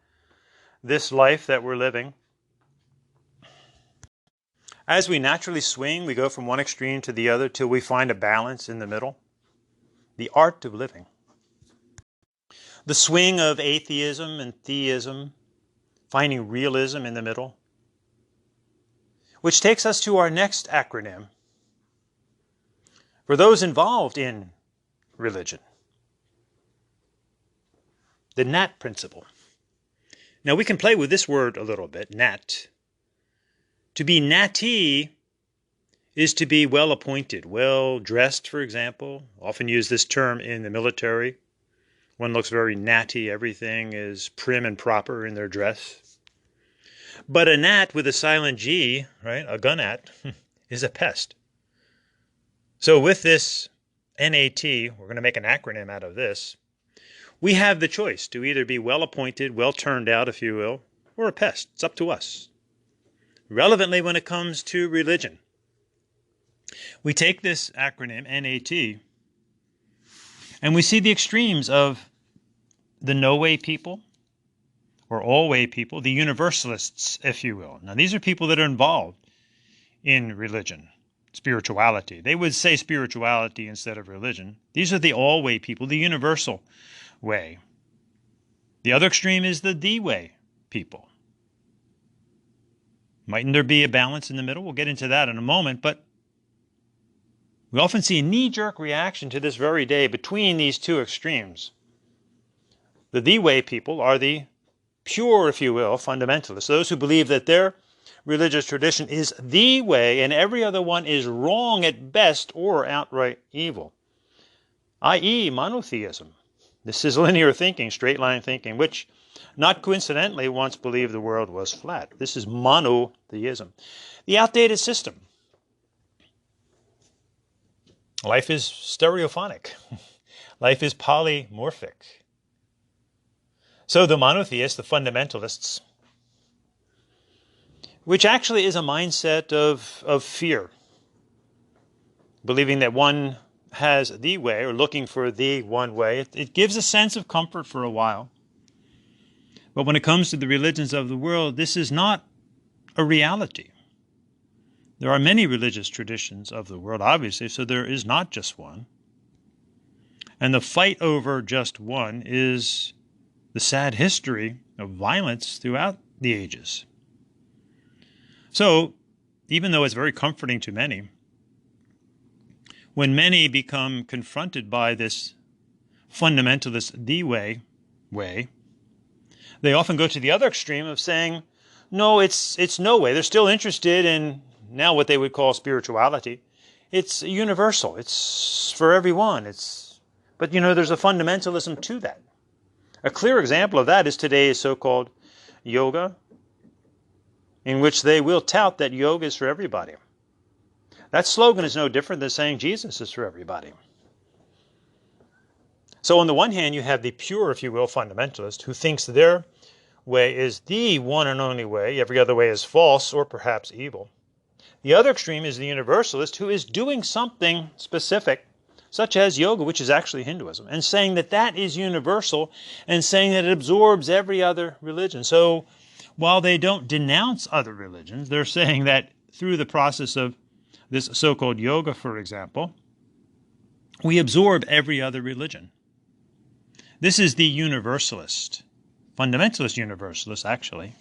this life that we're living. As we naturally swing, we go from one extreme to the other till we find a balance in the middle. The art of living. The swing of atheism and theism, finding realism in the middle. Which takes us to our next acronym. For those involved in religion. The NAT principle. Now we can play with this word a little bit, NAT. To be natty is to be well appointed, well dressed, for example. Often use this term in the military. One looks very natty, everything is prim and proper in their dress. But a gnat with a silent G, right, a gunat, is a pest. So with this NAT, we're going to make an acronym out of this, we have the choice to either be well appointed, well turned out, if you will, or a pest. It's up to us. Relevantly, when it comes to religion, we take this acronym, NAT, and we see the extremes of the no-way people, or all-way people, the universalists, if you will. Now, these are people that are involved in religion, spirituality. They would say spirituality instead of religion. These are the all-way people, the universal way. The other extreme is the way people. Mightn't there be a balance in the middle? We'll get into that in a moment, but we often see a knee-jerk reaction to this very day between these two extremes. The way people are the pure, if you will, fundamentalists, those who believe that their religious tradition is the way and every other one is wrong at best or outright evil, i.e. monotheism. This is linear thinking, straight line thinking, which not coincidentally once believed the world was flat. This is monotheism. The outdated system. Life is stereophonic. Life is polymorphic. So the monotheists, the fundamentalists, which actually is a mindset of fear, believing that one has the way or looking for the one way. It gives a sense of comfort for a while. But when it comes to the religions of the world, this is not a reality. There are many religious traditions of the world, obviously, so there is not just one. And the fight over just one is the sad history of violence throughout the ages. So, even though it's very comforting to many, when many become confronted by this fundamentalist the way, they often go to the other extreme of saying, no, it's no way. They're still interested in now what they would call spirituality. It's universal. It's for everyone. But there's a fundamentalism to that. A clear example of that is today's so-called yoga, in which they will tout that yoga is for everybody. That slogan is no different than saying Jesus is for everybody. So on the one hand, you have the pure, if you will, fundamentalist who thinks their way is the one and only way. Every other way is false or perhaps evil. The other extreme is the universalist, who is doing something specific, such as yoga, which is actually Hinduism, and saying that that is universal and saying that it absorbs every other religion. So while they don't denounce other religions, they're saying that through the process of this so-called yoga, for example, we absorb every other religion. This is the universalist, fundamentalist universalist, actually.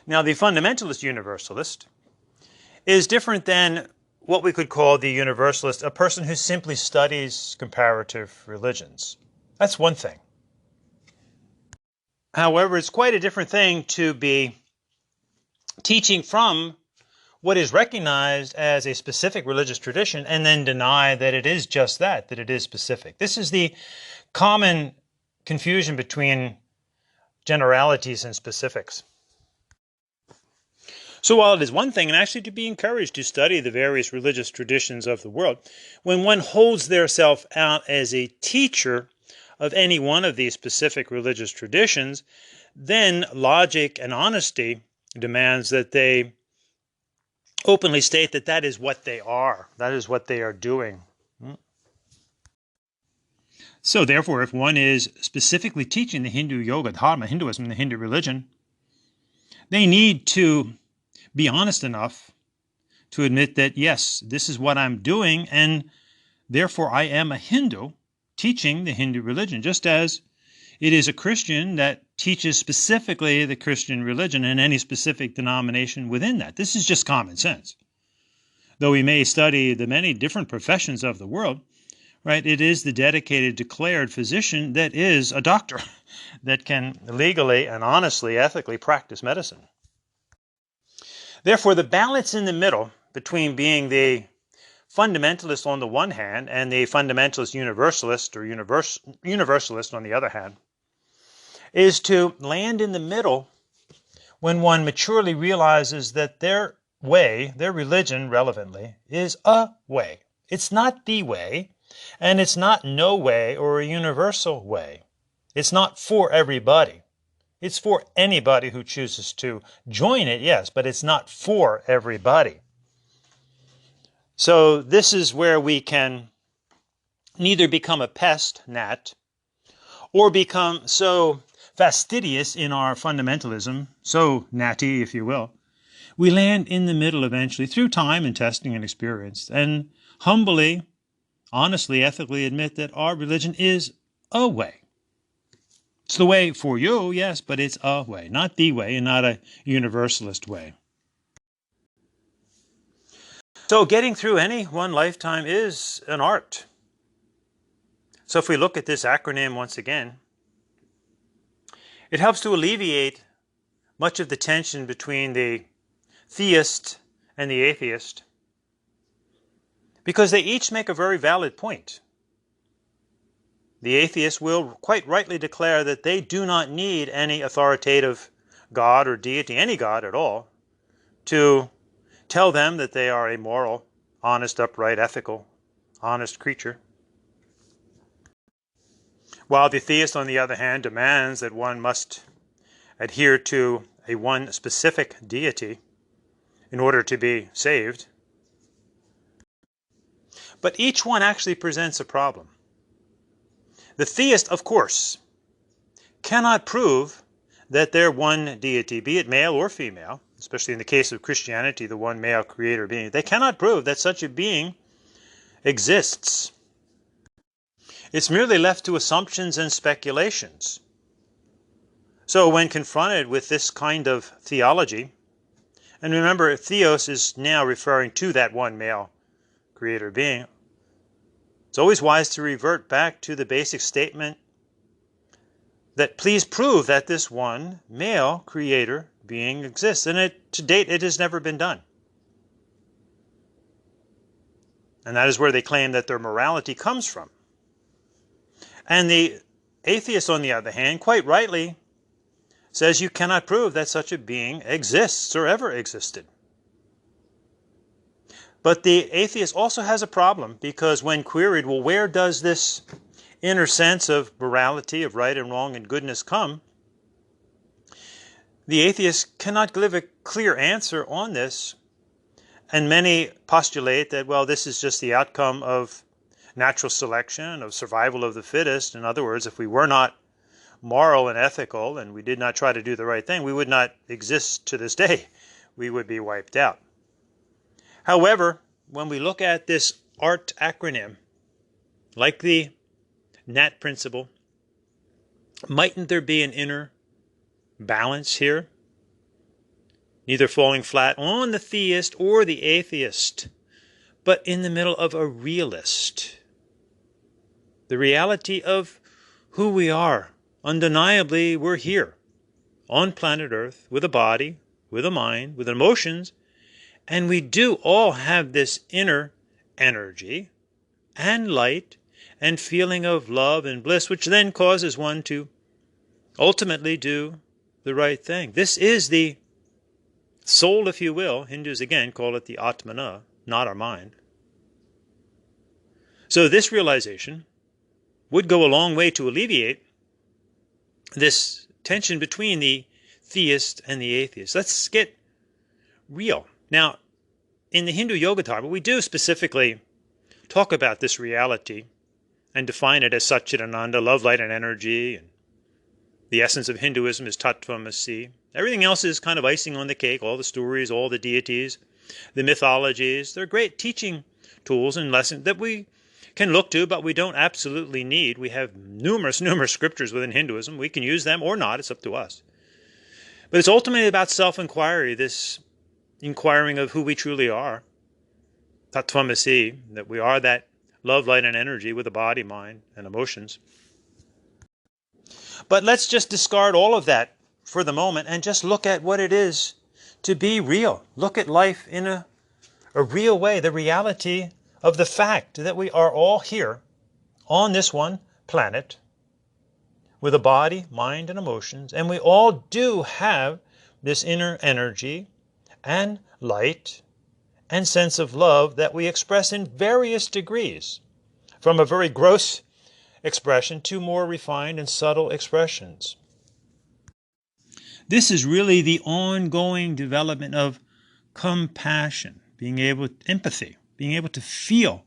Now, the fundamentalist universalist is different than what we could call the universalist, a person who simply studies comparative religions. That's one thing. However, it's quite a different thing to be teaching from what is recognized as a specific religious tradition and then deny that it is just that it is specific. This is the common confusion between generalities and specifics. So while it is one thing, and actually to be encouraged to study the various religious traditions of the world, when one holds theirself out as a teacher of any one of these specific religious traditions, then logic and honesty demands that they openly state that that is what they are. That is what they are doing. So therefore, if one is specifically teaching the Hindu yoga, dharma, Hinduism, the Hindu religion, they need to be honest enough to admit that, yes, this is what I'm doing, and therefore I am a Hindu teaching the Hindu religion, just as it is a Christian that teaches specifically the Christian religion and any specific denomination within that. This is just common sense. Though we may study the many different professions of the world, right, it is the dedicated, declared physician that is a doctor that can legally and honestly, ethically practice medicine. Therefore, the balance in the middle between being the fundamentalist on the one hand and the fundamentalist universalist or universalist on the other hand is to land in the middle when one maturely realizes that their way, their religion relevantly, is a way. It's not the way, and it's not no way or a universal way. It's not for everybody. It's for anybody who chooses to join it, yes, but it's not for everybody. So this is where we can neither become a pest, gnat, or become so fastidious in our fundamentalism, so gnatty, if you will. We land in the middle eventually through time and testing and experience, and humbly, honestly, ethically admit that our religion is a way. It's the way for you, yes, but it's a way, not the way and not a universalist way. So getting through any one lifetime is an art. So if we look at this acronym once again, it helps to alleviate much of the tension between the theist and the atheist, because they each make a very valid point. The atheist will quite rightly declare that they do not need any authoritative God or deity, any God at all, to tell them that they are a moral, honest, upright, ethical, honest creature. While the theist, on the other hand, demands that one must adhere to a one specific deity in order to be saved. But each one actually presents a problem. The theist, of course, cannot prove that their one deity, be it male or female, especially in the case of Christianity, the one male creator being, they cannot prove that such a being exists. It's merely left to assumptions and speculations. So when confronted with this kind of theology, and remember, theos is now referring to that one male creator being, it's always wise to revert back to the basic statement that please prove that this one male creator being exists. And to date, it has never been done. And that is where they claim that their morality comes from. And the atheist, on the other hand, quite rightly says you cannot prove that such a being exists or ever existed. But the atheist also has a problem, because when queried, well, where does this inner sense of morality, of right and wrong and goodness come? The atheist cannot give a clear answer on this, and many postulate that, well, this is just the outcome of natural selection, of survival of the fittest. In other words, if we were not moral and ethical and we did not try to do the right thing, we would not exist to this day. We would be wiped out. However, when we look at this ART acronym, like the NAT principle, mightn't there be an inner balance here? Neither falling flat on the theist or the atheist, but in the middle of a realist. The reality of who we are. Undeniably, we're here on planet Earth with a body, with a mind, with emotions, and we do all have this inner energy and light and feeling of love and bliss, which then causes one to ultimately do the right thing. This is the soul, if you will. Hindus again call it the Atmana, not our mind. So this realization would go a long way to alleviate this tension between the theist and the atheist. Let's get real. Now, in the Hindu Yoga Dharma, we do specifically talk about this reality and define it as Satchidananda, love, light, and energy. And the essence of Hinduism is Tat Tvam Asi. Everything else is kind of icing on the cake, all the stories, all the deities, the mythologies. They're great teaching tools and lessons that we can look to, but we don't absolutely need. We have numerous scriptures within Hinduism. We can use them or not. It's up to us. But it's ultimately about self-inquiry, this inquiring of who we truly are. Tat Tvam Asi, that we are that love, light, and energy with a body, mind, and emotions. But let's just discard all of that for the moment and just look at what it is to be real. Look at life in a real way, the reality of the fact that we are all here on this one planet with a body, mind, and emotions, and we all do have this inner energy and light and sense of love that we express in various degrees, from a very gross expression to more refined and subtle expressions. This is really the ongoing development of compassion, empathy, being able to feel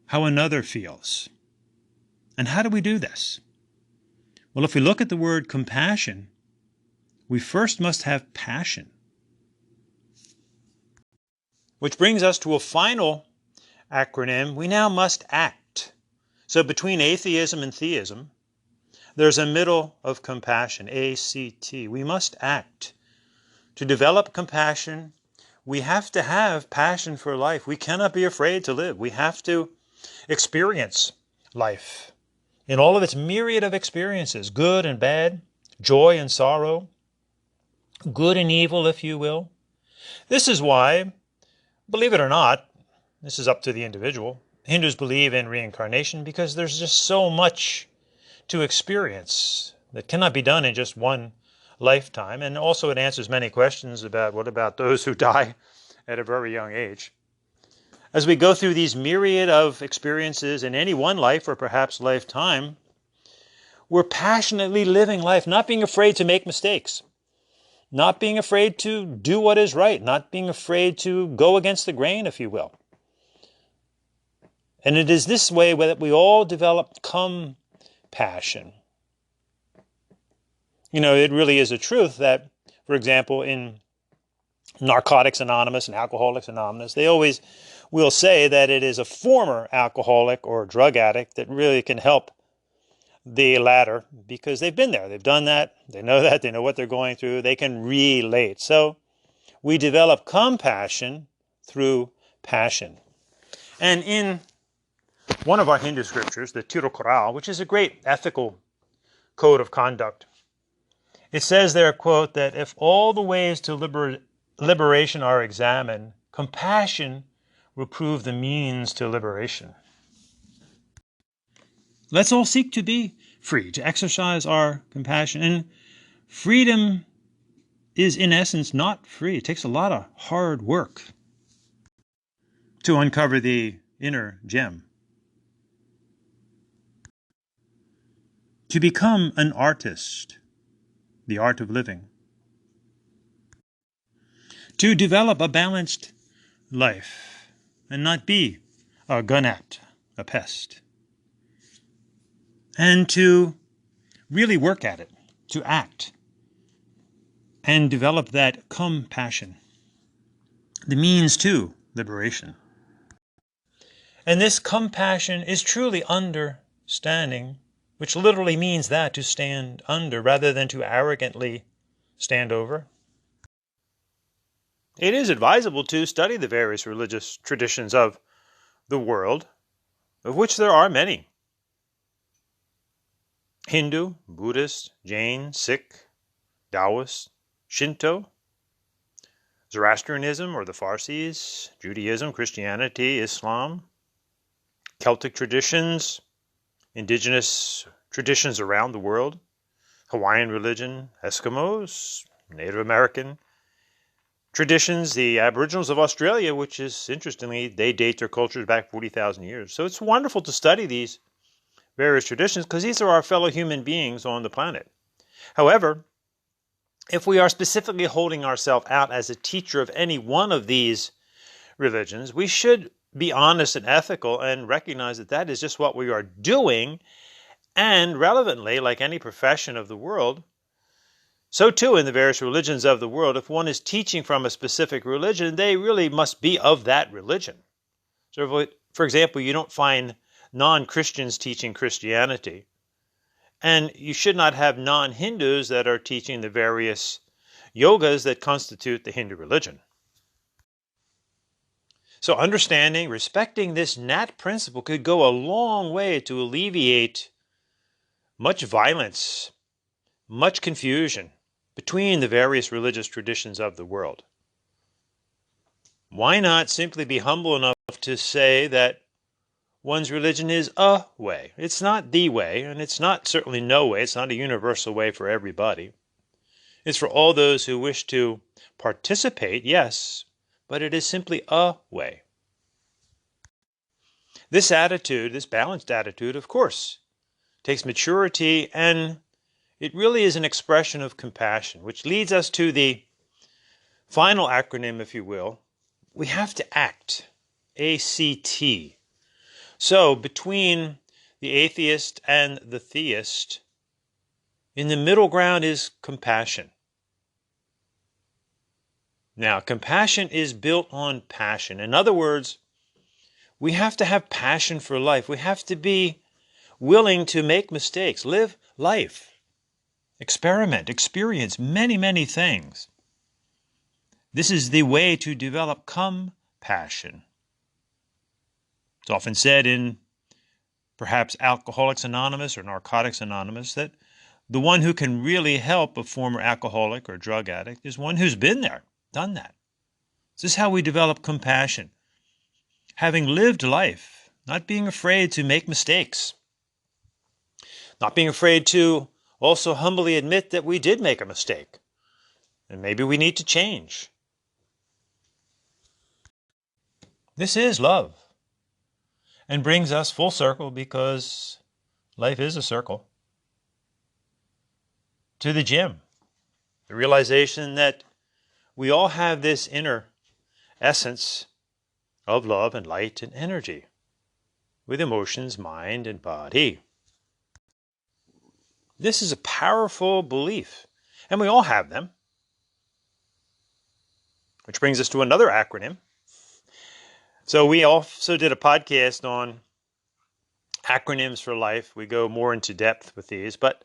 how another feels. And how do we do this? Well, if we look at the word compassion, we first must have passion. Which brings us to a final acronym. We now must act. So between atheism and theism, there's a middle of compassion, A-C-T. We must act. To develop compassion, we have to have passion for life. We cannot be afraid to live. We have to experience life in all of its myriad of experiences, good and bad, joy and sorrow, good and evil, if you will. This is why, believe it or not, this is up to the individual, Hindus believe in reincarnation because there's just so much to experience that cannot be done in just one lifetime. And also it answers many questions about what about those who die at a very young age. As we go through these myriad of experiences in any one life or perhaps lifetime, we're passionately living life, not being afraid to make mistakes, not being afraid to do what is right, not being afraid to go against the grain, if you will. And it is this way that we all develop compassion. You know, it really is a truth that, for example, in Narcotics Anonymous and Alcoholics Anonymous, they always will say that it is a former alcoholic or drug addict that really can help the latter because they've been there, they've done that, they know what they're going through, they can relate. So we develop compassion through passion. And in one of our Hindu scriptures, the Tirukural, which is a great ethical code of conduct, it says there, quote, that if all the ways to liberation are examined, compassion will prove the means to liberation. Let's all seek to be free, to exercise our compassion. And freedom is, in essence, not free. It takes a lot of hard work to uncover the inner gem. To become an artist the art of living. To develop a balanced life and not be a gunat, a pest. And to really work at it, to act, and develop that compassion, the means to liberation. And this compassion is truly understanding, which literally means that, to stand under, rather than to arrogantly stand over. It is advisable to study the various religious traditions of the world, of which there are many. Hindu, Buddhist, Jain, Sikh, Taoist, Shinto, Zoroastrianism or the Parsis, Judaism, Christianity, Islam, Celtic traditions, indigenous traditions around the world, Hawaiian religion, Eskimos, Native American traditions, the Aboriginals of Australia, which is, interestingly, they date their cultures back 40,000 years. So it's wonderful to study these various traditions because these are our fellow human beings on the planet. However, if we are specifically holding ourselves out as a teacher of any one of these religions, we should be honest and ethical and recognize that that is just what we are doing. And relevantly, like any profession of the world, so too in the various religions of the world, if one is teaching from a specific religion, they really must be of that religion. So, for example, you don't find non-Christians teaching Christianity. And you should not have non-Hindus that are teaching the various yogas that constitute the Hindu religion. So understanding, respecting this Nat principle could go a long way to alleviate much violence, much confusion between the various religious traditions of the world. Why not simply be humble enough to say that one's religion is a way? It's not the way, and it's not certainly no way. It's not a universal way for everybody. It's for all those who wish to participate, yes, but it is simply a way. This attitude, this balanced attitude, of course, takes maturity, and it really is an expression of compassion, which leads us to the final acronym, if you will. We have to act, ACT. So between the atheist and the theist, in the middle ground is compassion. Now, compassion is built on passion. In other words, we have to have passion for life. We have to be willing to make mistakes, live life, experiment, experience many, many things. This is the way to develop compassion. It's often said in perhaps Alcoholics Anonymous or Narcotics Anonymous that the one who can really help a former alcoholic or drug addict is one who's been there, done that. This is how we develop compassion. Having lived life, not being afraid to make mistakes, not being afraid to also humbly admit that we did make a mistake and maybe we need to change. This is love and brings us full circle, because life is a circle, to the G.E.M, the realization that we all have this inner essence of love and light and energy with emotions, mind, and body. This is a powerful belief, and we all have them. Which brings us to another acronym. So we also did a podcast on acronyms for life. We go more into depth with these, but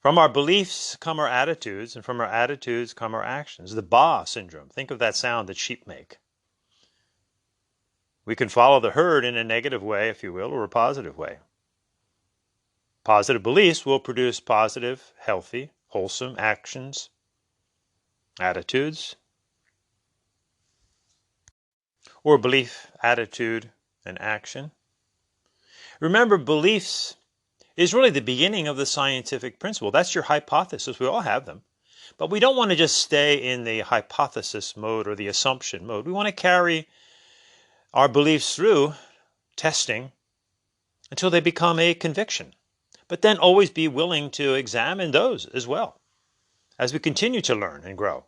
from our beliefs come our attitudes, and from our attitudes come our actions. The Ba syndrome. Think of that sound that sheep make. We can follow the herd in a negative way, if you will, or a positive way. Positive beliefs will produce positive, healthy, wholesome actions, attitudes, or belief, attitude, and action. Remember, beliefs is really the beginning of the scientific principle. That's your hypothesis. We all have them. But we don't want to just stay in the hypothesis mode or the assumption mode. We want to carry our beliefs through testing until they become a conviction. but then always be willing to examine those as well as we continue to learn and grow.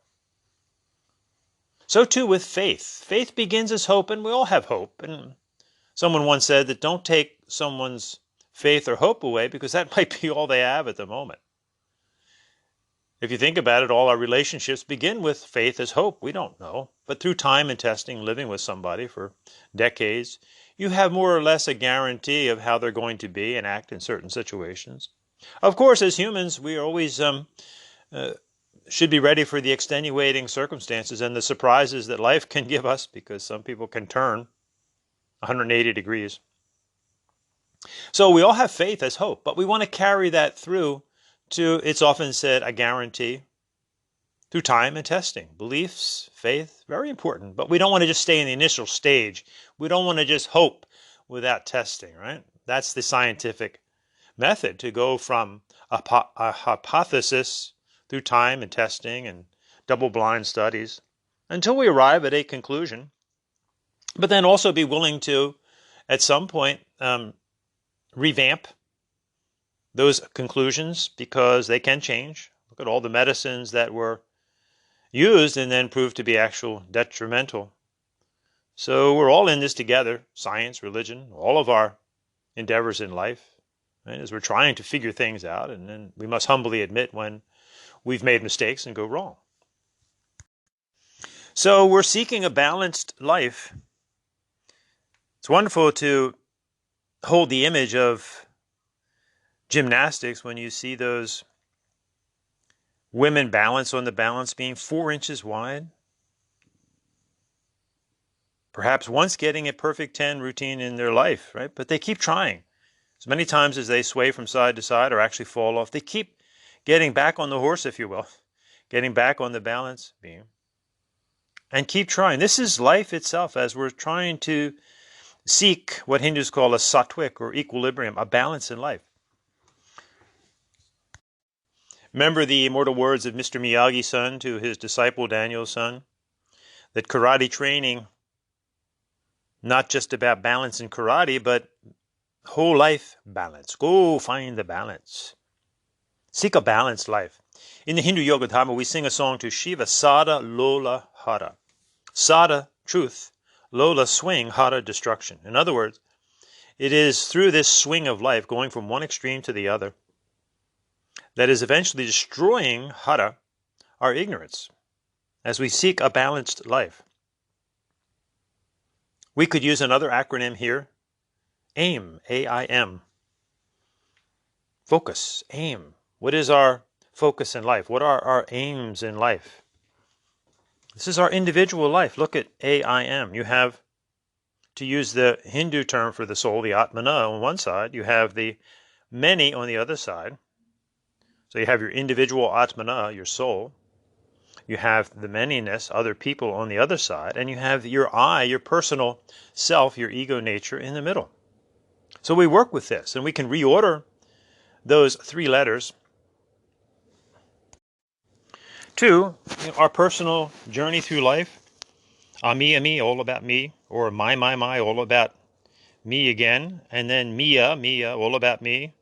So too with faith. Faith begins as hope, and we all have hope. And someone once said that don't take someone's faith or hope away, because that might be all they have at the moment. If you think about it, all our relationships begin with faith as hope. We don't know. But through time and testing, living with somebody for decades, you have more or less a guarantee of how they're going to be and act in certain situations. Of course, as humans, we always should be ready for the extenuating circumstances and the surprises that life can give us, because some people can turn 180 degrees. So we all have faith as hope, but we want to carry that through to, it's often said, a guarantee through time and testing. Beliefs, faith, very important, but we don't want to just stay in the initial stage. We don't want to just hope without testing, right? That's the scientific method, to go from a hypothesis through time and testing and double-blind studies until we arrive at a conclusion, but then also be willing to, at some point, revamp those conclusions, because they can change. Look at all the medicines that were used and then proved to be actual detrimental. So we're all in this together, science, religion, all of our endeavors in life, right, as we're trying to figure things out, and then we must humbly admit when we've made mistakes and go wrong. So we're seeking a balanced life. It's wonderful to hold the image of gymnastics when you see those women balance on the balance beam 4 inches wide. Perhaps once getting a perfect 10 routine in their life, right? But they keep trying. As many times as they sway from side to side or actually fall off, they keep getting back on the horse, if you will, getting back on the balance beam, and keep trying. This is life itself, as we're trying to seek what Hindus call a sattvic, or equilibrium, a balance in life. Remember the immortal words of Mr. Miyagi-san to his disciple Daniel-san, that karate training, not just about balance in karate, but whole life balance. Go find the balance. Seek a balanced life. In the Hindu Yoga Dharma, we sing a song to Shiva, Sada, Lola, Hara. Sada, truth. Lola, swing. Hara, destruction. In other words, it is through this swing of life, going from one extreme to the other, that is eventually destroying Hara, our ignorance, as we seek a balanced life. We could use another acronym here, AIM, A-I-M. Focus, aim. What is our focus in life? What are our aims in life? This is our individual life. Look at AIM. You have, to use the Hindu term for the soul, the Atmana on one side. You have the many on the other side. So you have your individual Atmana, your soul. You have the manyness, other people, on the other side. And you have your I, your personal self, your ego nature in the middle. So we work with this, and we can reorder those 3 letters to our personal journey through life. Me, all about me. Or my, all about me again. And then Mia, all about me.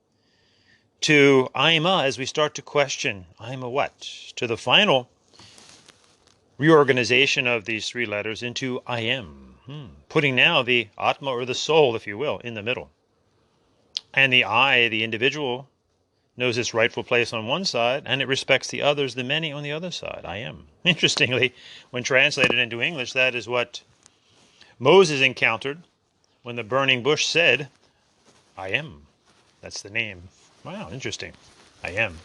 To I'm a, as we start to question, I'm a what? To the final reorganization of these 3 letters into I am. Putting now the Atma, or the soul, if you will, in the middle. And the I, the individual, knows its rightful place on one side, and it respects the others, the many, on the other side. I am. Interestingly, when translated into English, that is what Moses encountered when the burning bush said, I am. That's the name. Wow, interesting. I am.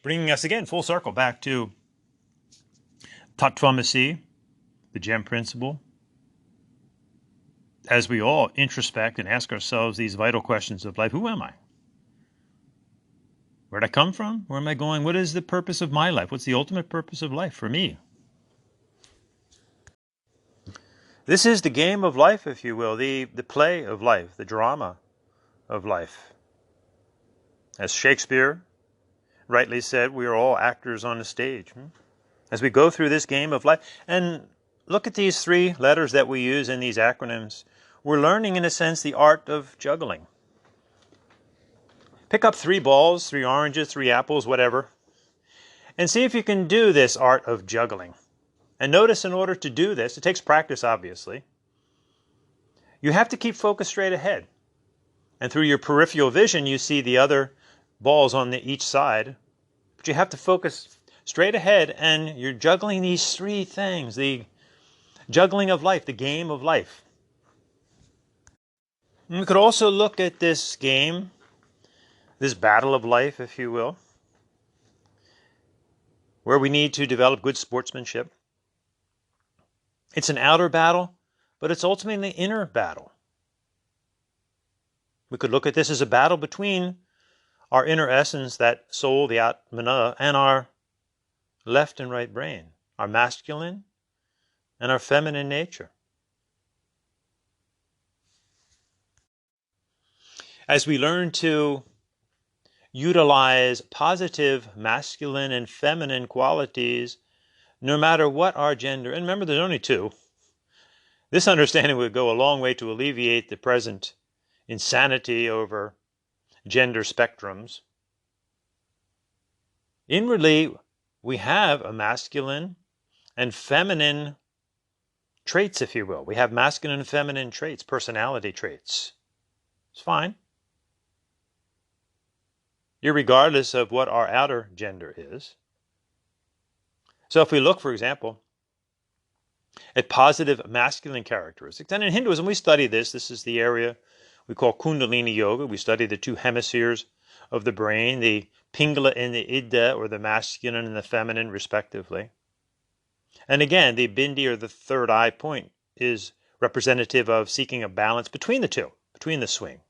Bringing us again full circle back to Tat Tvam Asi, the G.E.M principle. As we all introspect and ask ourselves these vital questions of life, who am I? Where did I come from? Where am I going? What is the purpose of my life? What's the ultimate purpose of life for me? This is the game of life, if you will, the play of life, the drama of life. As Shakespeare rightly said, we are all actors on a stage. As we go through this game of life, and look at these 3 letters that we use in these acronyms, we're learning, in a sense, the art of juggling. Pick up 3 balls, 3 oranges, 3 apples, whatever, and see if you can do this art of juggling. And notice, in order to do this, it takes practice, obviously. You have to keep focused straight ahead. And through your peripheral vision, you see the other balls on each side. But you have to focus straight ahead, and you're juggling these 3 things. The juggling of life, the game of life. And we could also look at this game, this battle of life, if you will, where we need to develop good sportsmanship. It's an outer battle, but it's ultimately an inner battle. We could look at this as a battle between our inner essence, that soul, the Atmana, and our left and right brain, our masculine and our feminine nature. As we learn to utilize positive masculine and feminine qualities, no matter what our gender, and remember there's only 2, this understanding would go a long way to alleviate the present insanity over gender spectrums. Inwardly, we have a masculine and feminine traits, if you will. We have masculine and feminine traits, personality traits. It's fine, irregardless of what our outer gender is. So if we look, for example, at positive masculine characteristics, and in Hinduism we study this. This is the area we call Kundalini Yoga. We study the 2 hemispheres of the brain, the Pingala and the Ida, or the masculine and the feminine, respectively. And again, the Bindi, or the third eye point, is representative of seeking a balance between the 2, between the swing.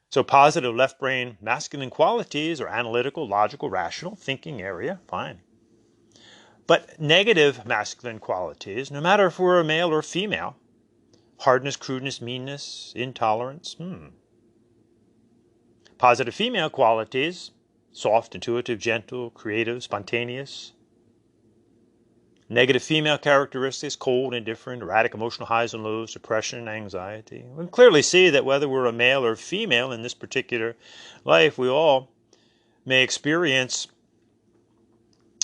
So positive left brain masculine qualities are analytical, logical, rational, thinking area, fine. But negative masculine qualities, no matter if we're a male or female, hardness, crudeness, meanness, intolerance, Positive female qualities, soft, intuitive, gentle, creative, spontaneous. Negative female characteristics, cold, indifferent, erratic emotional highs and lows, depression, anxiety. We can clearly see that whether we're a male or female in this particular life, we all may experience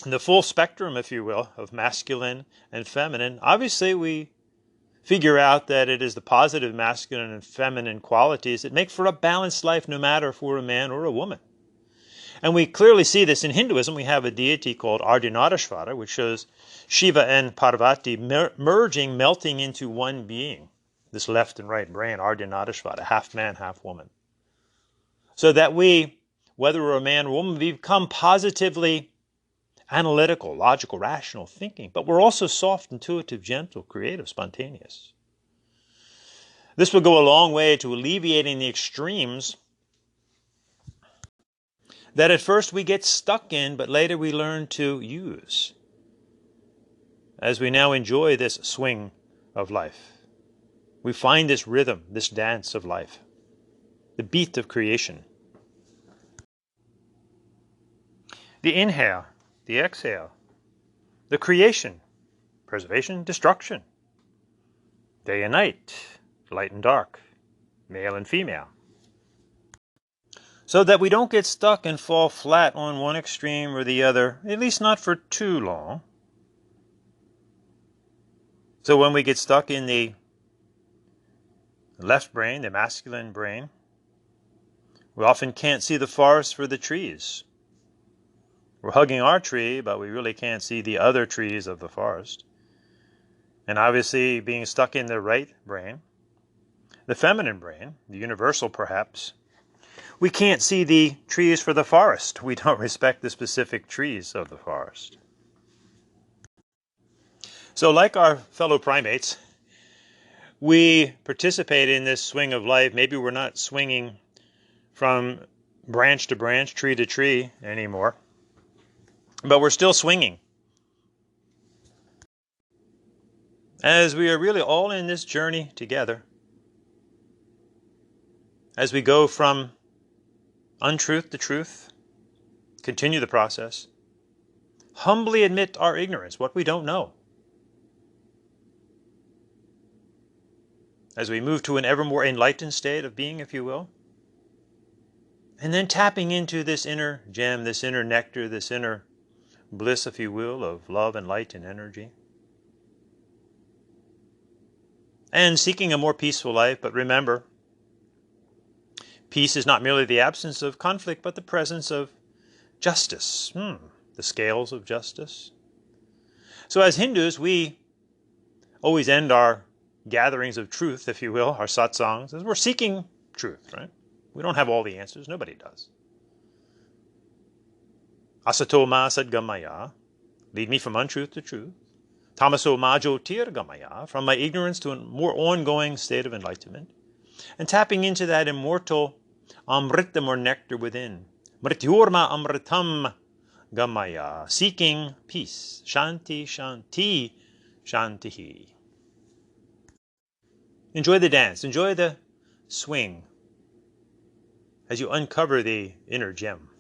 the full spectrum, if you will, of masculine and feminine. Obviously, we figure out that it is the positive masculine and feminine qualities that make for a balanced life, no matter if we're a man or a woman. And we clearly see this in Hinduism. We have a deity called Ardhanarishvara, which shows Shiva and Parvati merging, melting into one being. This left and right brain, Ardhanarishvara, half man, half woman. So that we, whether we're a man or woman, we become positively analytical, logical, rational thinking, but we're also soft, intuitive, gentle, creative, spontaneous. This will go a long way to alleviating the extremes that at first we get stuck in, but later we learn to use as we now enjoy this swing of life. We find this rhythm, this dance of life, the beat of creation. The inhale, the exhale, the creation, preservation, destruction, day and night, light and dark, male and female. So that we don't get stuck and fall flat on one extreme or the other, at least not for too long. So when we get stuck in the left brain, the masculine brain, we often can't see the forest for the trees. We're hugging our tree, but we really can't see the other trees of the forest. And obviously, being stuck in the right brain, the feminine brain, the universal perhaps, we can't see the trees for the forest. We don't respect the specific trees of the forest. So like our fellow primates, we participate in this swing of life. Maybe we're not swinging from branch to branch, tree to tree anymore, but we're still swinging. As we are really all in this journey together, as we go from untruth to truth, continue the process, humbly admit our ignorance, what we don't know. As we move to an ever more enlightened state of being, if you will, And then tapping into this inner gem, this inner nectar, this inner bliss, if you will, of love and light and energy. And seeking a more peaceful life. But remember, peace is not merely the absence of conflict, but the presence of justice. The scales of justice. So as Hindus, we always end our gatherings of truth, if you will, our satsangs, as we're seeking truth, right? We don't have all the answers. Nobody does. Asato ma sadgamaya, lead me from untruth to truth. Tamaso ma jyotirgamaya, from my ignorance to a more ongoing state of enlightenment. And tapping into that immortal amritam or nectar within. Mrityorma amritam gamaya, seeking peace. Shanti, shanti, shantihi. Enjoy the dance. Enjoy the swing as you uncover the inner gem.